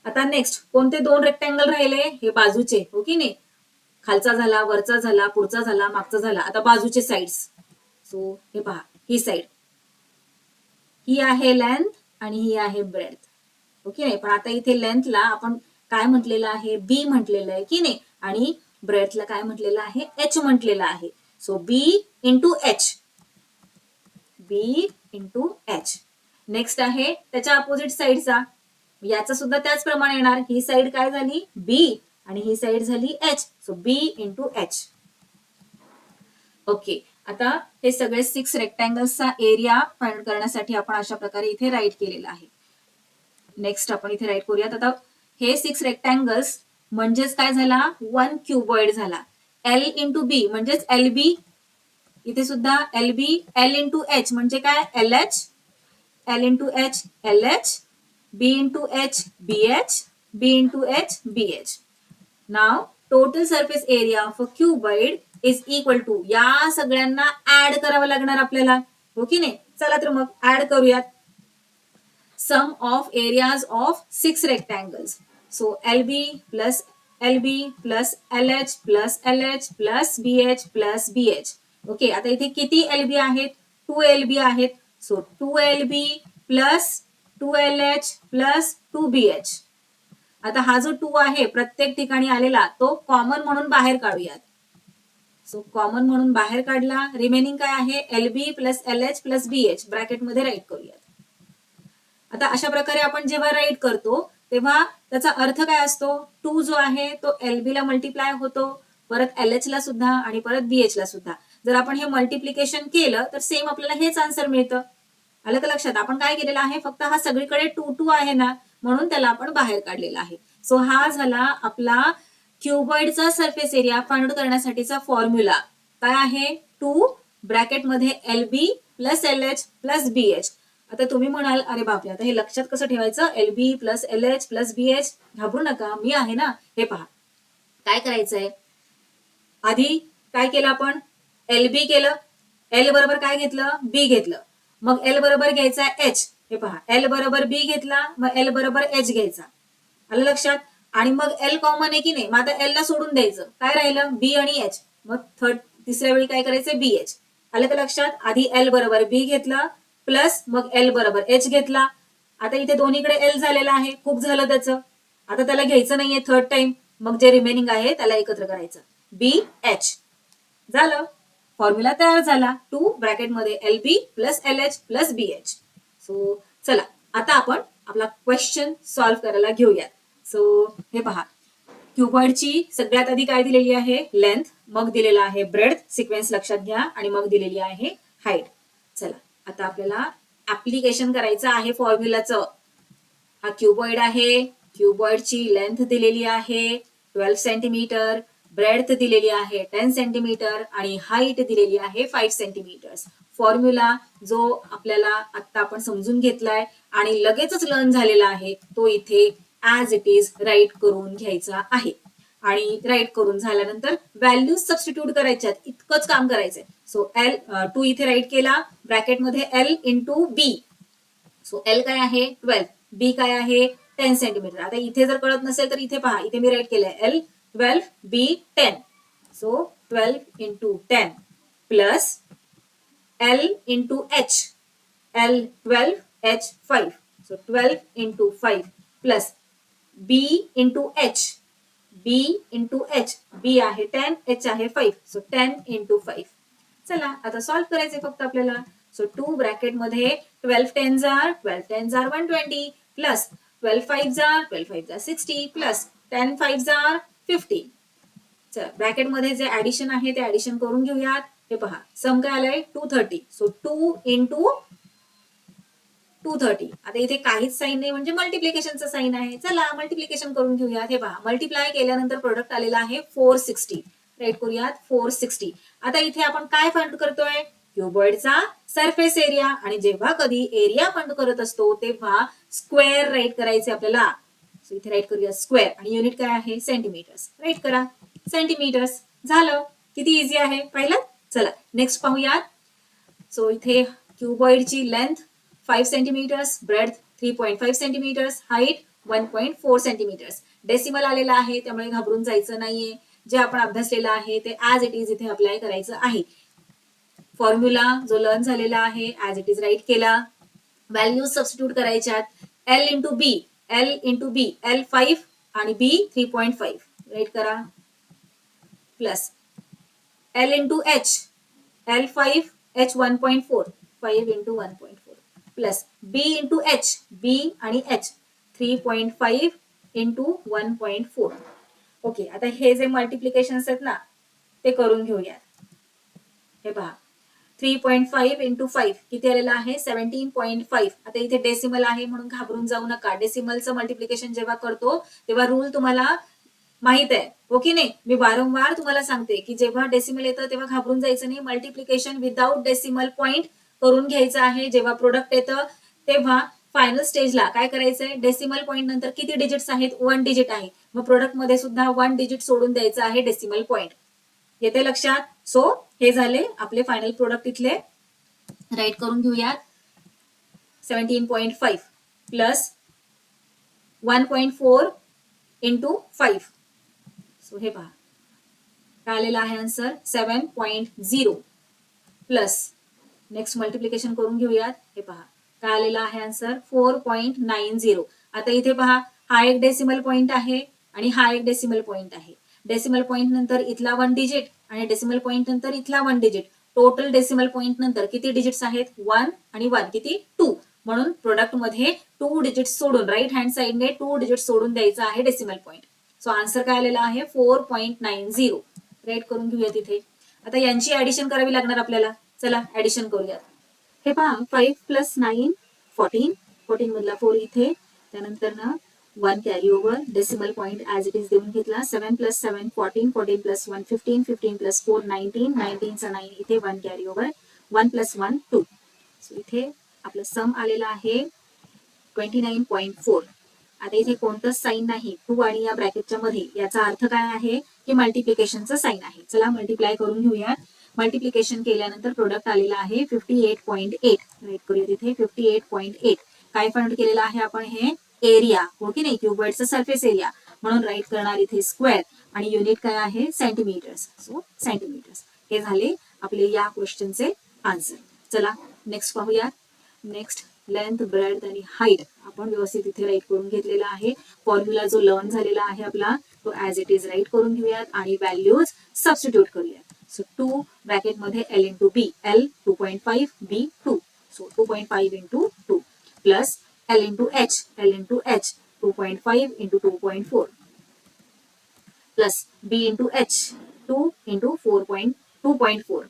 आता नेक्स्ट कोणते दोन रेक्टँगल राहिले, हे बाजूचे, हो की नाही. खालचा झाला, वरचा झाला, पुढचा झाला, मागचा झाला. आता बाजूचे साइड्स. सो हे पहा, ही साइड ही आहे लेंथ आणि ही आहे ब्रेड्थ, ओके नाही. पण आता इथे लेंथला आपण काय म्हटलेलं आहे, B म्हटलेलं आहे की नाही. आणि ब्रेड्थला काय म्हटलेलं आहे, H म्हटलेलं आहे. So B into H, B into H. Next आहे त्याच्या अपोजिट साइडचा, याचा सुद्धा त्याचप्रमाणे येणार. ही साइड काय झाली, B आणि ही साइड झाली H. So B into H. Okay, आता हे सगळे 6 रेक्टँगल्सचा एरिया फाइंड करण्यासाठी आपण अशा प्रकारे इथे राईट केलेला आहे. नेक्स्ट आपण इथे राईट करूयात. आता हे 6 रेक्टँगल्स म्हणजेच काय झाला, 1 क्युबॉइड झाला. L इंटू B म्हणजेच LB. इथे सुद्धा LB, L इंटू H म्हणजे काय, LH, L into H LH, B into H BH, B into H BH. Now total surface area of a cuboid is equal to, या सगळ्यांना add करावं लागणार आपल्याला, हो की नाही. चला तर मग ऍड करूयात. Sum of areas of 6 rectangles. So LB plus LB plus LH plus LH plus BH plus BH. Okay, आता इथे किती LB आहेत, 2 LB आहेत. So 2 LB plus 2 LH plus 2 BH. आता हा जो 2 आहे प्रत्येक ठिकाणी आलेला तो कॉमन म्हणून बाहेर काढूयात. सो कॉमन म्हणून बाहेर काढला. रिमेनिंग काय आहे, LB plus LH plus BH ब्रॅकेटमध्ये राईट करूयात. आता अशा प्रकारे आपण जेव्हा राईट करतो तेव्हा त्याचा अर्थ काय असतो, 2 जो आहे तो LB ला मल्टिप्लाय होतो, परत LH ला सुद्धा आणि परत BH ला सुद्धा. जर आपण हे मल्टिप्लिकेशन केलं तर सेम आपल्याला हेच आन्सर मिळतं. आलं का लक्षात. आपण काय केलेलं आहे, फक्त हा सगळीकडे 2 आहे ना म्हणून त्याला आपण बाहेर काढलेला आहे. सो हा झाला आपला क्युबॉइडचा सरफेस एरिया फाइंड करण्यासाठीचा फॉर्म्युला. काय आहे, 2 ब्रॅकेटमध्ये LB plus LH plus BH. आता तुम्ही म्हणाल, अरे बापरे आता हे लक्षात कसं ठेवायचं, LB plus LH plus BH. घाबरू नका, मी आहे ना. हे पहा काय करायचंय, आधी काय केलं आपण, LB केलं, L बरोबर काय घेतलं, B घेतलं. मग L बरोबर घ्यायचा H. हे पहा, L बरोबर B घेतला, मग L बरोबर H घ्यायचा. आलं लक्षात. आणि मग L कॉमन आहे की नाही, मग आता L ला सोडून द्यायचं, काय राहिलं, B आणि H. मग तिसऱ्या वेळी काय करायचं BH. आलं का लक्षात? आधी L बरोबर B घेतला प्लस मग L बरोबर H घेतला. आता इथे दोन्हीकडे L झालेला आहे, खूप झालं त्याचं. आता त्याला घ्यायचं नाहीये थर्ड टाइम, मग जे रिमेनिंग आहे त्याला एकत्र करायचं BH. झालं, फॉर्म्युला तयार झाला. 2 ब्रॅकेटमध्ये LB plus LH plus BH. So चला आता आपण आपला क्वेश्चन सॉल्व्ह करायला घेऊयात. सो हे पहा, क्युबॉइडची सगळ्यात आधी काय दिलेली आहे? लेंथ, मग दिलेला आहे ब्रेड्थ, सिक्वेन्स लक्षात घ्या, आणि मग दिलेली आहे हाईट. चला आता आपल्याला ऍप्लिकेशन करायचं आहे फॉर्म्युलाचं. हा क्युबॉइड आहे, क्युबॉइडची लेंथ दिलेली आहे 12 सेंटीमीटर, ब्रेड्थ दिलेली आहे 10 सेंटीमीटर आणि हाईट दिलेली आहे 5 सेंटीमीटर. फॉर्म्युला जो आपल्याला आता आपण समजून घेतलाय आणि लगेचच लर्न झालेला आहे तो इथे ऍज इट इज राईट करून घ्यायचा आहे. आणि राईट करून झाल्यानंतर व्हॅल्यूज सबस्टिट्यूट करायच्यात, इतकंच काम करायचंय. सो L2 इथे राईट केला, ब्रॅकेटमध्ये L into B. So L काय आहे 12, B काय आहे 10 सेंटीमीटर. आता इथे जर कळत नसेल तर इथे पहा, इथे मी राईट केलंय L 12 B 10. So 12 into 10 plus L into H, L 12 H 5. So 12 into 5 plus B into H, B into H, B आहे 10, H आहे 5. So 10 into 5. चला आता सॉल्व्ह करायचे फक्त आपल्याला. So 2 ब्रॅकेटमध्ये 12 10s are 12 10s are 120 plus 12 5s are 12 5s are 60 plus 10 5s are 50. चला ब्रॅकेटमध्ये जे addition आहे ते ऍडिशन करून घेऊयात. हे पहा, सम काय आलंय 230. So 2 into 230. आता इथे काहीच साईन नाही म्हणजे मल्टिप्लिकेशनचं साईन आहे. चला मल्टिप्लिकेशन करून घेऊयात. हे पहा, मल्टिप्लाय केल्यानंतर प्रोडक्ट आलेला आहे 460. राईट करूयात 460. आता इथे आपण काय फाइंड करतोय? क्युबॉइडचा सरफेस एरिया. आणि जेव्हा कधी एरिया फाइंड करत असतो तेव्हा स्क्वेअर राईट करायचे आपल्याला. सो इथे राईट करूया स्क्वेअर, आणि युनिट काय आहे? सेंटीमीटर्स. राईट करा सेंटीमीटर्स. झालं, किती इझी आहे पाहिलं. चला नेक्स्ट पाहूयात. सो इथे क्युबॉइडची length 5 centimetres, breadth 3.5 centimetres, height 1.4 centimetres. Decimal आलेला आहे त्यामुळे घाबरून जायचं नाहीये. जे आपण अभ्यासलेलं आहे ते ऍज इट इज इथे अप्लाय करायचं आहे. फॉर्म्युला जो लर्न झालेला आहे ऍज इट इज राईट केला. व्हॅल्यूज सबस्टिट्यूट करायच्यात. L into B, L into B, L 5 आणि B 3.5. राईट करा plus L into H, L 5 H 1.4, 5 into 1.4 plus B into H, B आणि H 3.5 इंटू 1.4. ओके, आता हे जे मल्टिप्लिकेशन आहेत ना ते करून घेऊयात. हे पहा, 3.5 इंटू 5 किती आलेला आहे? 17.5. आता इथे डेसिमल आहे म्हणून घाबरून जाऊ नका. डेसिमलचं मल्टिप्लिकेशन जेव्हा करतो तेव्हा रूल तुम्हाला माहित आहे, हो की नाही? मी वारंवार तुम्हाला सांगते की जेव्हा डेसिमल येतं तेव्हा घाबरून जायचं नाही. मल्टिप्लिकेशन विदाउट डेसिमल पॉइंट करून घ्यायचं आहे. जेव्हा प्रोडक्ट येतं तेव्हा फायनल स्टेजला काय करायचंय? डेसिमल पॉइंट नंतर किती डिजिट्स आहेत? 1 डिजिट आहे. मग प्रोडक्ट मध्ये सुद्धा 1 डिजिट सोडून द्यायचं आहे डेसिमल पॉइंट. येते लक्षात? सो हे झाले आपले फायनल प्रोडक्ट. इथले राईट करून घेऊयात. 17.5 प्लस 1.4 इंटू 5. सो हे पहा काय आलेला आहे आन्सर 7.0 प्लस नेक्स्ट मल्टिप्लिकेशन करून घेऊयात. हे पहा काय आलेला आहे आन्सर 4.90. आता इथे पहा, हा एक डेसिमल पॉइंट आहे आणि हा एक डेसिमल पॉइंट आहे. डेसिमल पॉइंट नंतर इथला 1 डिजिट आणि डेसिमल पॉइंट नंतर इथला 1 डिजिट. टोटल डेसिमल पॉइंट नंतर किती डिजिट्स आहेत? 1 आणि 1 किती? 2. म्हणून प्रोडक्ट मध्ये 2 डिजिट सोडून राईट हँड साइडने 2 डिजिट सोडून द्यायचं आहे डेसिमल पॉइंट. सो आन्सर काय आलेला आहे 4.90. राईट करून घेऊया तिथे. आता यांची ऍडिशन करावी लागणार आपल्याला. चला ऍडिशन करूयात. हे पहा 5 प्लस 9 14. 14 मधला 4 इथे, त्यानंतर ना 1 carry over, decimal point as it is देऊन घेतला. 7 प्लस 7 14, 14 प्लस 1 15, 15 प्लस 4 19, 19 चा 9 इथे 1 कॅरी ओव्हर, 1 प्लस 1 2. सो इथे आपलं सम आलेला आहे 29.4. आता इथे कोणतंच साईन नाही 2 आणि या ब्रॅकेटच्या मध्ये. याचा अर्थ काय आहे की मल्टिप्लिकेशनचं साईन आहे. चला मल्टिप्लाय करून घेऊया. मल्टिप्लिकेशन केल्यानंतर प्रोडक्ट आलेला आहे 58.8. राईट करूया तिथे 58.8. काय फाइंड केलेलं आहे आपण? हे एरिया, हो की नाही? क्युबॉइडचा सरफेस एरिया, म्हणून राईट करणार इथे स्क्वेअर, आणि युनिट काय आहे? सेंटीमीटर्स. So centimetres. हे झाले आपले या क्वेश्चनचे आन्सर. चला नेक्स्ट पाहूया. नेक्स्ट लेंथ, ब्रेथ आणि हाईट आपण व्यवस्थित इथे राईट करून घेतलेला आहे. फॉर्म्युला जो लर्न झालेला आहे आपला तो ऍज इट इज राईट करून घेऊयात आणि व्हॅल्यूज सबस्टिट्यूट करूयात. So 2 ब्रॅकेटमध्ये L into B, L 2.5, B 2. So 2.5 into 2 plus L into H, L into H 2.5 into 2.4 plus B into H 2 into 2.4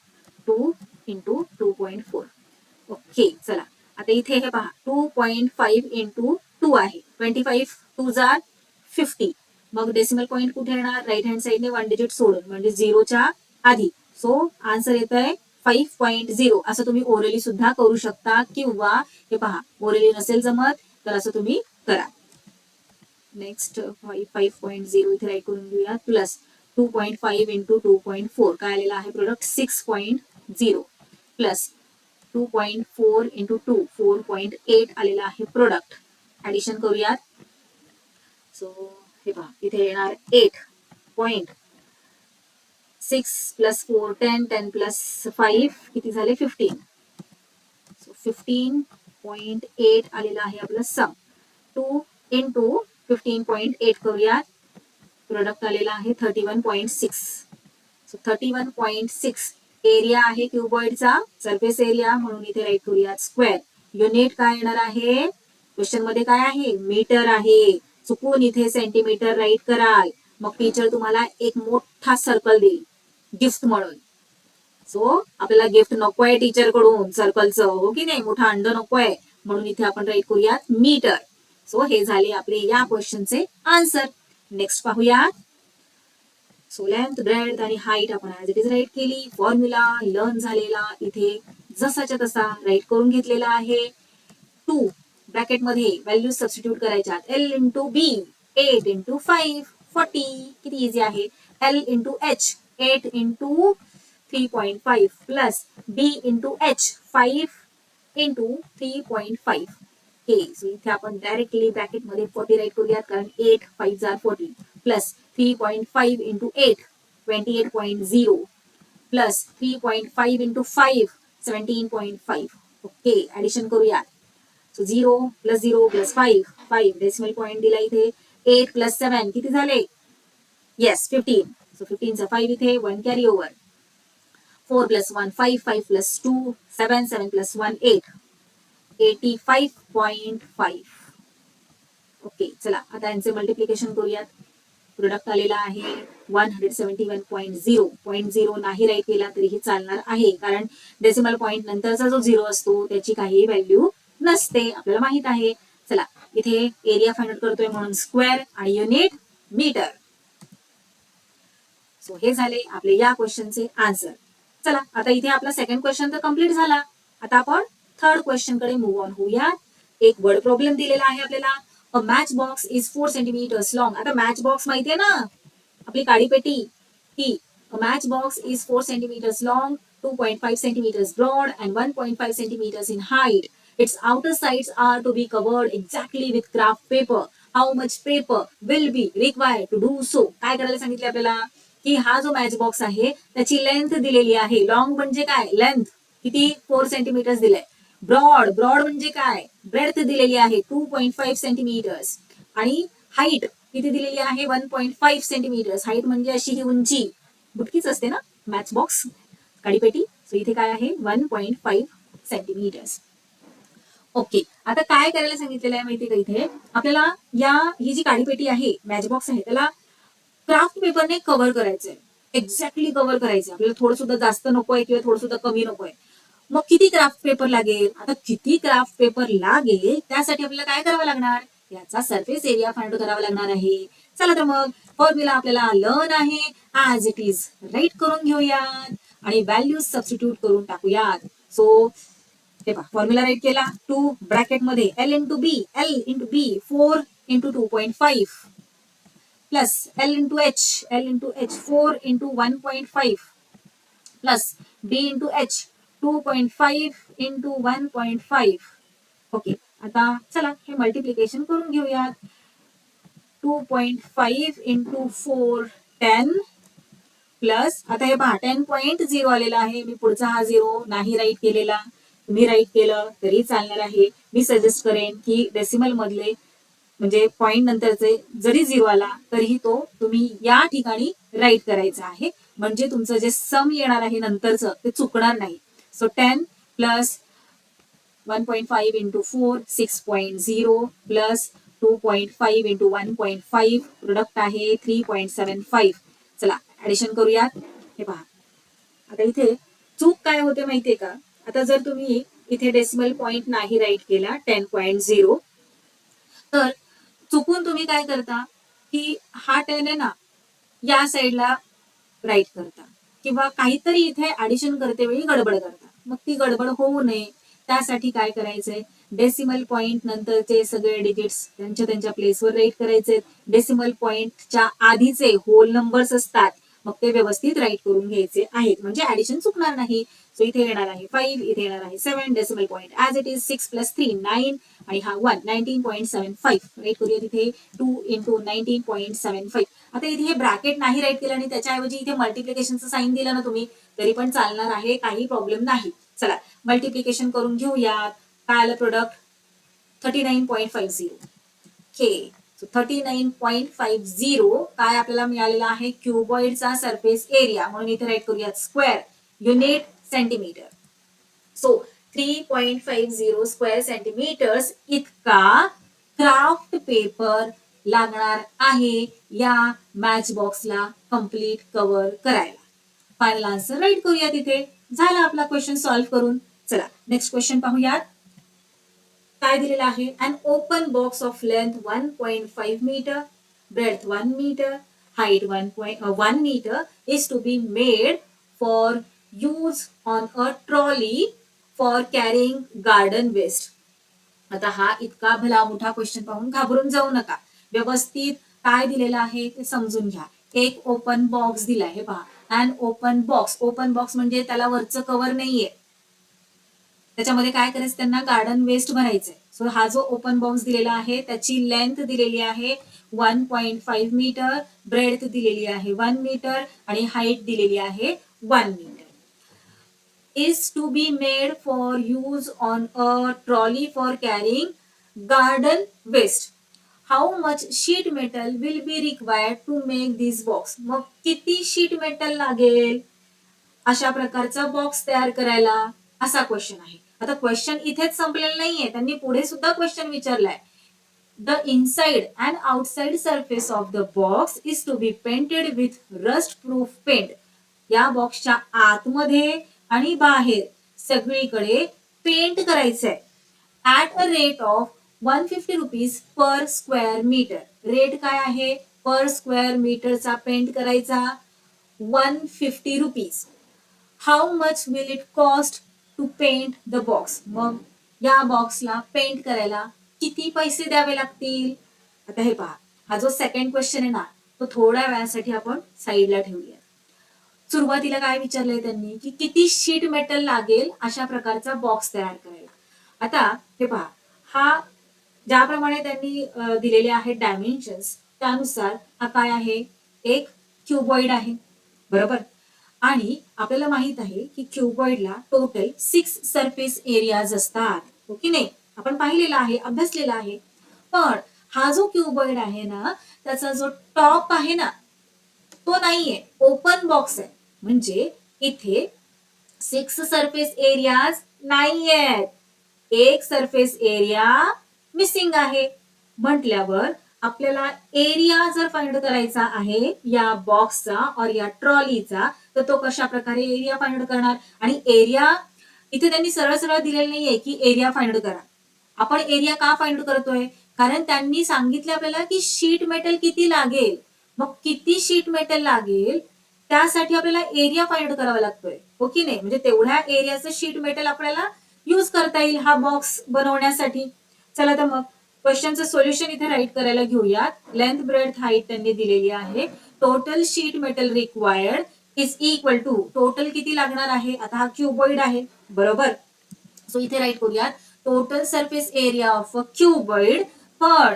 2 into 2.4. Okay चला आता इथे हे पहा 2.5 इंटू 2 आहे. 25 2 जार 50. मग डेसिमल पॉईंट कुठे येणार? राईट हँड साईडने 1 डिजिट सोडून म्हणजे 0च्या आधी. सो आन्सर येत आहे 5.0. असं तुम्ही ओरली सुद्धा करू शकता किंवा हे पहा ओरली नसेल जमत तर असं तुम्ही करा. नेक्स्ट 5.0 इथे राईट करून घेऊया प्लस 2.5 इंटू 2.4 काय आलेला आहे प्रोडक्ट 6.0 प्लस 2.4 इंटू 2 4.8 आलेला आहे प्रोडक्ट. ऍडिशन करूयात. सो हे पहा इथे येणार 8.6 प्लस 4 10 10 प्लस 5 किती झाले 15. सो 15.8 आलेला आहे आपलं सम. 2 इंटू 15.8 करूयात. प्रोडक्ट आलेला आहे 31.6. सो 31.6 एरिया आहे क्युबॉइडचा सरफेस एरिया म्हणून इथे राईट करूयात स्क्वेअर. युनिट काय येणार आहे क्वेश्चन मध्ये काय आहे मीटर आहे. चुकून इथे सेंटीमीटर राईट कराल मग टीचर तुम्हाला एक मोठा सर्कल देईल गिफ्ट म्हणून. सो आपल्याला गिफ्ट नकोय टीचर कडून सर्कलचं हो की नाही मोठा अंड नकोय म्हणून इथे आपण राईट करूयात मीटर. सो हे झाले आपले या क्वेश्चनचे आन्सर. नेक्स्ट पाहूयात. सो लेंथ, ब्रेथ आणि हाईट आपण ऍज इट इज राईट केली. फॉर्म्युला लर्न झालेला इथे जसाच्या तसा राईट करून घेतलेला आहे. 2 ब्रॅकेट मध्ये व्हॅल्यू सबस्टिट्यूट करायच्यात. L इंटू B 8 इंटू 5 40 किती इझी आहे. L into H 8 into 3.5 plus B into H 5 into 3.5. हे सो इथे आपण डायरेक्टली ब्रॅकेट मध्ये 40 राईट करूयात कारण 8 5 जार 40 plus 3.5 into 8 28.0 plus 3.5 into 5 17.5. Okay addition करूया. So 0 plus 0 plus 5 decimal point दिला इथे. 8 प्लस 7 किती झाले येस 15. सो 15 चा 5 इथे 1 carry over. 4 plus 1 5 5 plus 2 7 7 plus 1 8 85.5. Okay चला आता यांचे मल्टिप्लिकेशन करूयात. प्रोडक्ट आलेला आहे 171.0. नाही राईट केला तरीही चालणार आहे कारण डेसिमल पॉईंट नंतरचा जो 0 असतो त्याची काही व्हॅल्यू नसते आपल्याला माहित आहे. चला इथे एरिया फाइंड आउट करतोय म्हणून स्क्वेअर आणि युनिट मीटर. सो हे झाले आपले या क्वेश्चनचे आन्सर. चला आता इथे आपला सेकंड क्वेश्चन तर कम्प्लीट झाला. आता आपण थर्ड क्वेश्चन कडे मूव्ह ऑन होऊया. एक वर्ड प्रॉब्लेम दिलेला आहे आपल्याला. A match box is 4 centimetres long. आता मॅच बॉक्स माहितीये ना आपली काळीपेटी ही. A match box is 4 centimetres long 2.5 centimeters broad and 1.5 centimeters in height. Its outer sides are to be covered exactly with craft paper. How much paper will be required to do so? काय करायला सांगितले आपल्याला की हा जो match box आहे त्याची length दिलेली आहे. लॉंग म्हणजे काय लेंथ किती 4 सेंटीमीटर्स दिलंय. ब्रॉड म्हणजे काय ब्रेथ दिलेली आहे 2.5 सेंटीमीटर्स आणि हाईट किती दिलेली आहे 1.5 सेंटीमीटर्स. हाईट म्हणजे अशी ही उंची बुटकीच असते ना मॅच बॉक्स काडीपेटी. सो इथे काय आहे 1.5 सेंटीमीटर्स. ओके आता काय करायला सांगितलेलं आहे माहितीये का इथे आपल्याला ही जी काडीपेटी आहे मॅच बॉक्स आहे त्याला क्राफ्ट पेपरने कव्हर करायचंय. एक्झॅक्टली कव्हर करायचंय आपल्याला. थोडं सुद्धा जास्त नकोय किंवा थोडं सुद्धा कमी नकोय. मग किती क्राफ्ट पेपर लागेल. आता किती क्राफ्ट पेपर लागेल त्यासाठी आपल्याला काय करावं लागणार याचा सरफेस एरिया फाइंड करावा लागणार आहे. चला तर मग फॉर्म्युला आपल्याला लर्न आहे ऍज इट इज राईट करून घेऊयात आणि व्हॅल्यूज सबस्टिट्यूट करून टाकूयात. सो हे पहा फॉर्म्युला राईट केला. 2 ब्रॅकेट मध्ये L into B 4 into 2.5 plus L into H 4 into 1.5 plus B into H 2.5 into 1.5. Okay आता चला हे मल्टिप्लिकेशन करून घेऊयात. 2.5 इंटू 4 10 प्लस आता हे पहा 10.0 आलेला आहे. मी पुढचा हा 0 नाही राईट केलेला, तुम्ही राईट केलं तरी चालणार आहे. मी सजेस्ट करेन की डेसिमल मधले म्हणजे पॉइंट नंतरचे जरी 0 आला तरीही तो तुम्ही या ठिकाणी राईट करायचा आहे, म्हणजे तुमचं जे सम येणार आहे नंतरचं ते चुकणार नाही. So 10 plus 1.5 into 4 6.0 plus 2.5 into 1.5 product आहे 3.75. चला ऍडिशन करूयात. हे पहा आता इथे चूक काय होते माहितीये का, आता जर तुम्ही इथे डेसिमल पॉइंट नाही राईट केला 10.0 तर चुकून तुम्ही काय करता की हा 10 आहे ना या साईडला राईट करता किंवा काहीतरी इथे ऍडिशन करते वेळी गडबड करता. मग ती गडबड होऊ नये त्यासाठी काय करायचंय, डेसिमल पॉइंट नंतरचे सगळे डिजिट्स त्यांच्या त्यांच्या प्लेसवर राईट करायचे. डेसिमल पॉइंटच्या आधीचे होल नंबर्स असतात मग ते व्यवस्थित राईट करून घ्यायचे आहेत, म्हणजे ऍडिशन चुकणार नाही. सो इथे येणार आहे 5, इथे येणार आहे 7, decimal point as it is 6 + 3 9 आणि हा 1 19.75 राईट करूया. तिथे 2 × 19.75. आता इथे हे ब्रॅकेट नाही राईट केलं आणि त्याच्याऐवजी इथे मल्टिप्लिकेशनचं साईन दिलं ना तुम्ही तरी पण चालणार आहे, काही प्रॉब्लेम नाही. चला मल्टिप्लिकेशन करून घेऊयात. काय आलं प्रोडक्ट 39.50. ओके 39.50 काय आपल्याला मिळालेला आहे, क्युबॉइडचा सरफेस एरिया, म्हणून इथे राईट करूयात square unit centimetre. So 3.50 square centimetres इतका क्राफ्ट पेपर लागणार आहे या मॅच बॉक्सला कम्प्लीट कव्हर करायला. फायनल आन्सर राईट करूया. तिथे झाला आपला क्वेश्चन सॉल्व्ह करून. चला नेक्स्ट क्वेश्चन पाहूयात. काय दिलेलं आहे, an open box of length 1.5 metre, breadth 1 meter, height 1 meter is to be made for use on a trolley for carrying garden waste. आता हा इतका भला मोठा क्वेश्चन पाहून घाबरून जाऊ नका, व्यवस्थित काय दिलेलं आहे ते समजून घ्या. एक ओपन बॉक्स दिलाय, हे पहा and open box. Open box म्हणजे त्याला वरचं कव्हर नाहीये, त्याच्यामध्ये काय करायचं, त्यांना गार्डन वेस्ट भरायचंय. सो हा जो ओपन बॉक्स दिलेला आहे त्याची लेंथ दिलेली आहे 1.5 मीटर, ब्रेडथ दिलेली आहे 1 मीटर आणि हाईट दिलेली आहे 1 metre. is to be made for use on a trolley for carrying garden waste. How much sheet metal will be required to make this box? मग किती शीट मेटल लागेल अशा प्रकारचा बॉक्स तयार करायला, असा क्वेश्चन आहे. आता क्वेश्चन इथेच संपलेला नाहीये, त्यांनी पुढे सुद्धा क्वेश्चन विचारलाय. The inside and outside surface of the box is to be painted with rust proof paint. या बॉक्सच्या आतमध्ये आणि बाहेर सगळीकडे पेंट करायचंय at a rate of 150 rupees per square metre. Rate काय आहे, पर स्क्वेअर मीटरचा पेंट करायचा 150 rupees. How much will it cost to paint the box. मग या बॉक्सला पेंट करायला किती पैसे द्यावे लागतील. आता हे पहा, हा जो सेकंड क्वेश्चन आहे ना तो थोड्या वेळासाठी आपण साईडला ठेवूया. सुरुवातीला काय विचारलंय त्यांनी की किती शीट मेटल लागेल अशा प्रकारचा बॉक्स तयार करायला. आता हे पहा, हा ज्याप्रमाणे त्यांनी दिलेले आहेत डायमेन्शन्स त्यानुसार हा काय आहे, एक क्युबॉइड आहे बरोबर. आणि आपल्याला माहित आहे की क्युबॉइडला टोटल 6 सरफेस एरियाज असतात, हो की नाही, आपण पाहिलेला आहे, अभ्यासलेला आहे. पण हा जो क्युबॉइड आहे ना त्याचा जो टॉप आहे ना तो नाहीये, ओपन बॉक्स आहे, म्हणजे इथे 6 सरफेस एरियाज नाहीयेत, एक सरफेस एरिया मिसिंग आहे. म्हटल्यावर आपल्याला एरिया जर फाइंड करायचा आहे या बॉक्सचा और या ट्रॉलीचा तर तो कशा प्रकारे एरिया फाइंड करणार. आणि एरिया इथे त्यांनी सरळ सरळ दिलेलं नाहीये की एरिया फाइंड करा. आपण एरिया का फाइंड करतोय, कारण त्यांनी सांगितले आपल्याला की शीट मेटल किती लागेल. मग किती शीट मेटल लागेल त्यासाठी आपल्याला एरिया फाइंड करावा लागतोय, हो की नाही, म्हणजे तेवढ्या एरियाचं शीट मेटल आपल्याला यूज करता येईल हा बॉक्स बनवण्यासाठी. चला तर मग क्वेश्चनचं सोल्युशन इथे राईट करायला घेऊयात. लेंथ ब्रेडथ हाईट त्यांनी दिलेली आहे. Total sheet metal required is equal to, total किती लागणार आहे, आता हा क्युबॉइड आहे बरोबर. सो इथे राईट करूयात total surface area of a cuboid. पण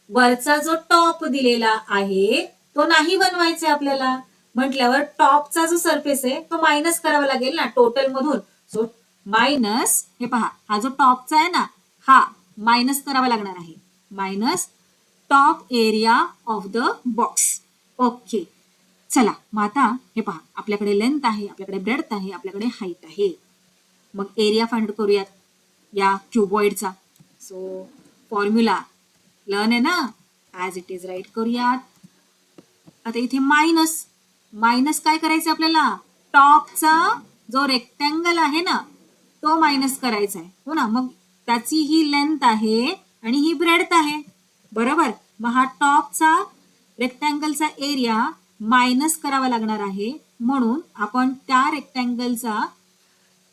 वरचा जो टॉप दिलेला आहे तो नाही बनवायचा आपल्याला, म्हटल्यावर टॉपचा जो सरफेस आहे तो मायनस करावा लागेल ना टोटल मधून. सो मायनस, हे पहा हा जो टॉपचा आहे ना हा मायनस करावा लागणार आहे, minus top area of the box. Okay, चला मग आता हे पहा आपल्याकडे लेंथ आहे, आपल्याकडे ब्रेडथ आहे, आपल्याकडे हाईट आहे. मग एरिया फाइंड करूयात या क्युबॉइडचा. सो फॉर्म्युला लर्न आहे ना, ॲज इट इज राईट करूयात. आता इथे मायनस, मायनस काय करायचं आपल्याला, टॉपचा जो रेक्टँगल आहे ना तो मायनस करायचा आहे, हो ना. मग त्याची ही लेंथ आहे आणि ही ब्रेडथ आहे, बरोबर. मग हा टॉपचा रेक्टँगलचा एरिया मायनस करावा लागणार आहे, म्हणून आपण त्या रेक्टँगलचा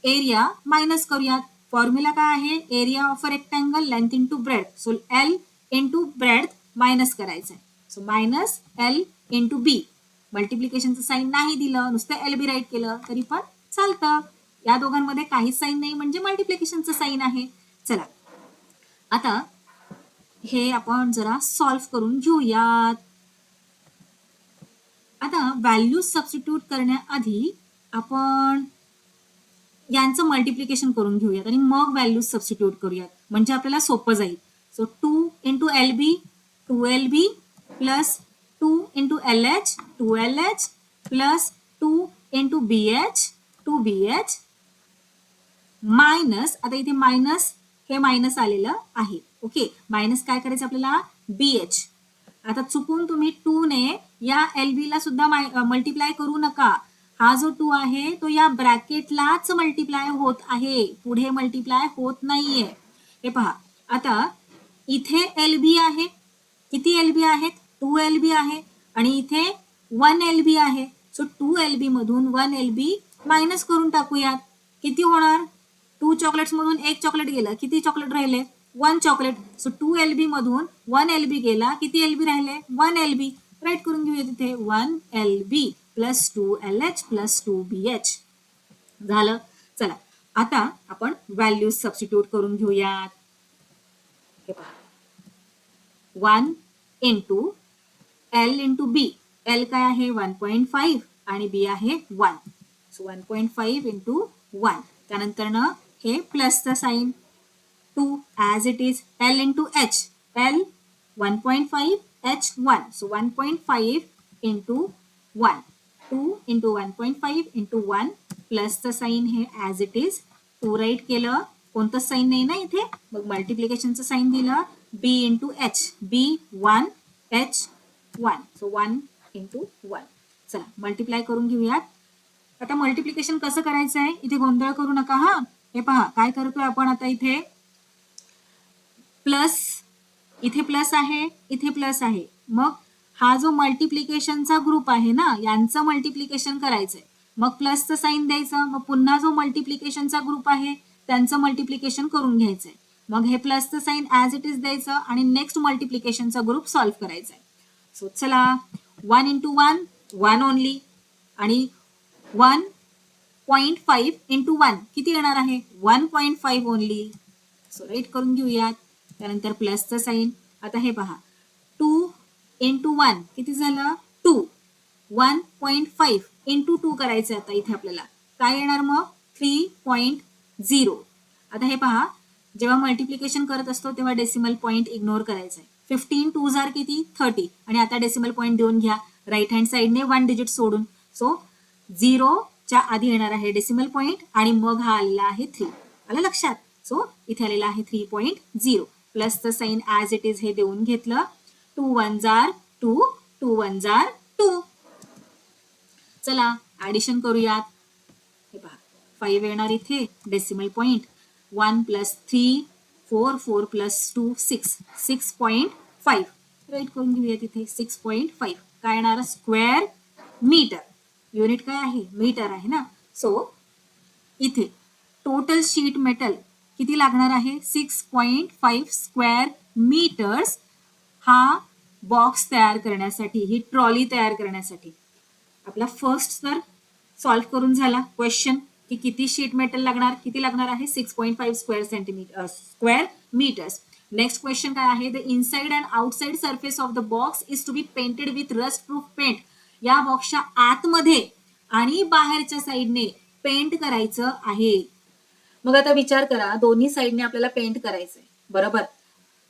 एरिया मायनस करूयात. फॉर्म्युला काय आहे, area of a rectangle length into breadth. So L into breadth minus करायचं आहे. सो मायनस एल इंटू बी. मल्टिप्लिकेशनचं साईन नाही दिलं, नुसतं एल बी राईट केलं तरी पण चालतं. या दोघांमध्ये काहीच साईन नाही म्हणजे मल्टिप्लिकेशनचं साईन आहे. चला आता हे आपण जरा सॉल्व्ह करून घेऊयात. आता व्हॅल्यूज सबस्टिट्यूट करण्याआधी आपण यांचं मल्टिप्लिकेशन करून घेऊयात आणि मग व्हॅल्यूज सबस्टिट्यूट करूयात, म्हणजे आपल्याला सोपं जाईल. सो 2 इंटू एल बी 2LB plus 2 into LH 2LH plus 2 into BH 2BH minus, आता इथे मायनस हे मायनस आलेलं आहे, ओके. मायनस काय करायचं आपल्याला, BH. आता चुकून तुम्ही 2 ने या LB ला सुद्धा मल्टिप्लाय करू नका. हा जो 2 आहे तो या ब्रॅकेटलाच मल्टिप्लाय होत आहे, पुढे मल्टिप्लाय होत नाहीये. हे पहा आता इथे LB आहे, किती LB आहेत, 2LB आहे आणि इथे 1LB आहे. सो 2LB मधून 1LB मायनस करून टाकूयात. किती होणार, 2 चॉकलेट्स मधून 1 चॉकलेट गेलं, किती चॉकलेट राहिले, 1 चॉकलेट. सो 2LB मधून 1LB गेला, किती LB राहिले, 1LB. राईट करून घेऊया तिथे 1LB plus 2LH plus 2BH झालं. चला आता आपण व्हॅल्यूज सबस्टिट्यूट करून घेऊयात. 1 into L into B. L काय आहे 1.5 आणि B आहे 1. So 1.5 into 1. त्यानंतर ना हे प्लसचं sign 2 as it is. L into H. L 1.5 H 1. So 1.5 into 1. 2 into 1.5 into 1 प्लसचं साईन हे ॲज इट इज 2 राईट केलं, कोणतंच साईन नाही ना इथे. मग मल्टिप्लिकेशनचं साईन दिलं B into H. B 1 H 1. So 1 into 1. चला मल्टिप्लाय करून घेऊयात. आता मल्टिप्लिकेशन कसं करायचं आहे इथे गोंधळ करू नका हा. हे पहा काय करतोय आपण आता, इथे प्लस, इथे प्लस आहे, इथे प्लस आहे. मग हा जो मल्टिप्लिकेशनचा ग्रुप आहे ना यांचं मल्टिप्लिकेशन करायचंय, मग प्लसचं साईन द्यायचं, मग पुन्हा जो मल्टिप्लिकेशनचा ग्रुप आहे त्यांचं मल्टिप्लिकेशन करून घ्यायचंय, मग हे प्लसचं साईन ॲज इट इज द्यायचं आणि नेक्स्ट मल्टिप्लिकेशनचा ग्रुप सॉल्व्ह करायचा आहे. सो चला 1 इंटू 1 1 ओनली आणि 1.5 इंटू 1 किती येणार आहे 1.5 ओनली. सो राईट करून घेऊयात. त्यानंतर प्लसचं साईन. आता हे पहा 2 इंटू 1 किती झालं 2. 1.5 इंटू 2 करायचं आता इथे आपल्याला काय येणार मग 3.0. आता हे पहा जेव्हा मल्टिप्लिकेशन करत असतो तेव्हा डेसिमल पॉईंट इग्नोर करायचा आहे. 15 2 जार किती 30 आणि आता डेसिमल पॉईंट देऊन घ्या राईट हँड साईडने 1 डिजिट सोडून. सो 0च्या आधी येणार आहे डेसिमल पॉईंट आणि मग हा आलेला आहे 3. आलं लक्षात. सो इथे आलेला आहे 3.0. प्लसचं साईन ॲज इट इज हे देऊन घेतलं. 2 1 जार 2 2 1 जार 2. चला ऍडिशन करूयात. हे पहा 5 येणार इथे decimal point. 1 plus 3 4 4 plus 2 6 6.5 write करून घेऊया तिथे 6.5. काय येणार स्क्वेअर मीटर. युनिट काय आहे मीटर आहे ना. सो इथे टोटल शीट मेटल किती लागणार आहे 6.5 स्क्वेअर मीटर्स हा बॉक्स तयार करण्यासाठी, ही ट्रॉली तयार करण्यासाठी. आपला फर्स्ट तर सॉल्व्ह करून झाला क्वेश्चन की किती शीट मेटल लागणार, किती लागणार आहे 6.5 स्क्वेअर मीटर्स. नेक्स्ट क्वेश्चन काय आहे the inside and outside surface of the box is to be painted with rust proof paint या बॉक्सच्या आतमध्ये आणि बाहेरच्या साईडने पेंट करायचं आहे. मग आता विचार करा, दोन्ही साईडने आपल्याला पेंट करायचंय, बरोबर.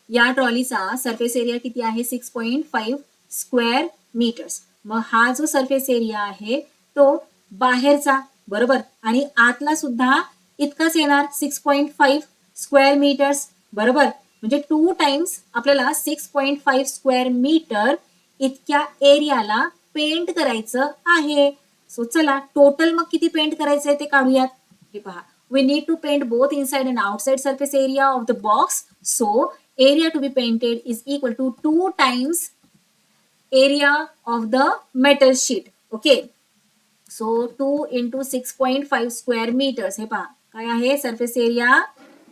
या ट्रॉलीचा सरफेस एरिया किती आहे? 6.5 स्क्वेअर मीटर्स. मग हा जो सरफेस एरिया आहे तो बाहेरचा, बरोबर, आणि आतला सुद्धा इतकाच येणार, 6.5 स्क्वेअर मीटर्स, बरोबर. म्हणजे 2 टाइम्स आपल्याला 6.5 स्क्वेअर मीटर इतक्या एरियाला पेंट करायचं आहे. सो चला टोटल मग किती पेंट करायचंय ते काढूयात. हे पहा, we need to paint both inside and outside surface area of the box. So area to be painted is equal to 2 times area of the metal sheet. Okay. So 2 into 6.5 square meters. हे पहा काय आहे surface area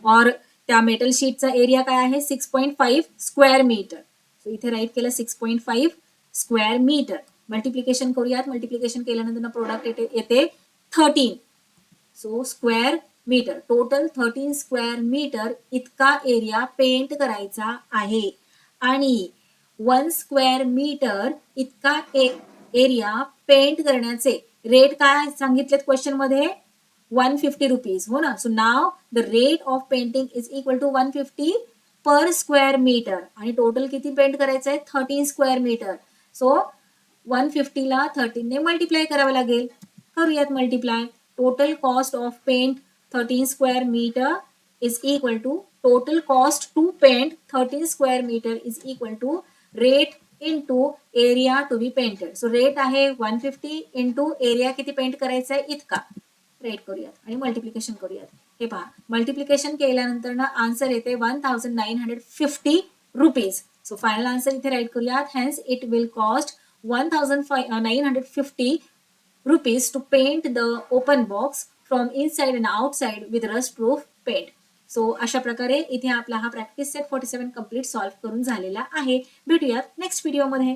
और त्या metal शीटचा area काय आहे? 6.5 square metre. So इथे write केलं 6.5 स्क्वेअर मीटर. मल्टिप्लिकेशन करूयात. मल्टिप्लिकेशन केल्यानंतर प्रोडक्ट येते 13. So square metre, total 13 square metre इतका एरिया पेंट करायचा आहे. आणि 1 स्क्वेअर मीटर इतका एरिया पेंट करण्याचे रेट काय सांगितलेत क्वेश्चन मध्ये? 150 रुपीज. हो ना. So now the rate of painting is equal to 150 per square metre. आणि टोटल किती पेंट करायचं आहे? 13 स्क्वेअर मीटर. सो 150 ला 13 ने मल्टिप्लाय करावं लागेल. करूयात multiply. Total cost of paint 13 square meter is equal to total cost to paint 13 square meter is equal to rate into area to be painted. So rate आहे 150 into area किती paint करायचं आहे इतका. Rate करूयात आणि multiplication करूयात. हे पहा, मल्टिप्लिकेशन केल्यानंतर ना आन्सर येते 1950 रुपीज. सो फायनल आन्सर इथे राईट करूयात. Hence it will cost 1950 rupees to paint the open box from inside and outside with rust proof paint. So अशा प्रकारे इथे आपला हा प्रॅक्टिस सेट 47 कंप्लीट सॉल्व्ह करून झालेला आहे. भेटूयात नेक्स्ट व्हिडिओमध्ये.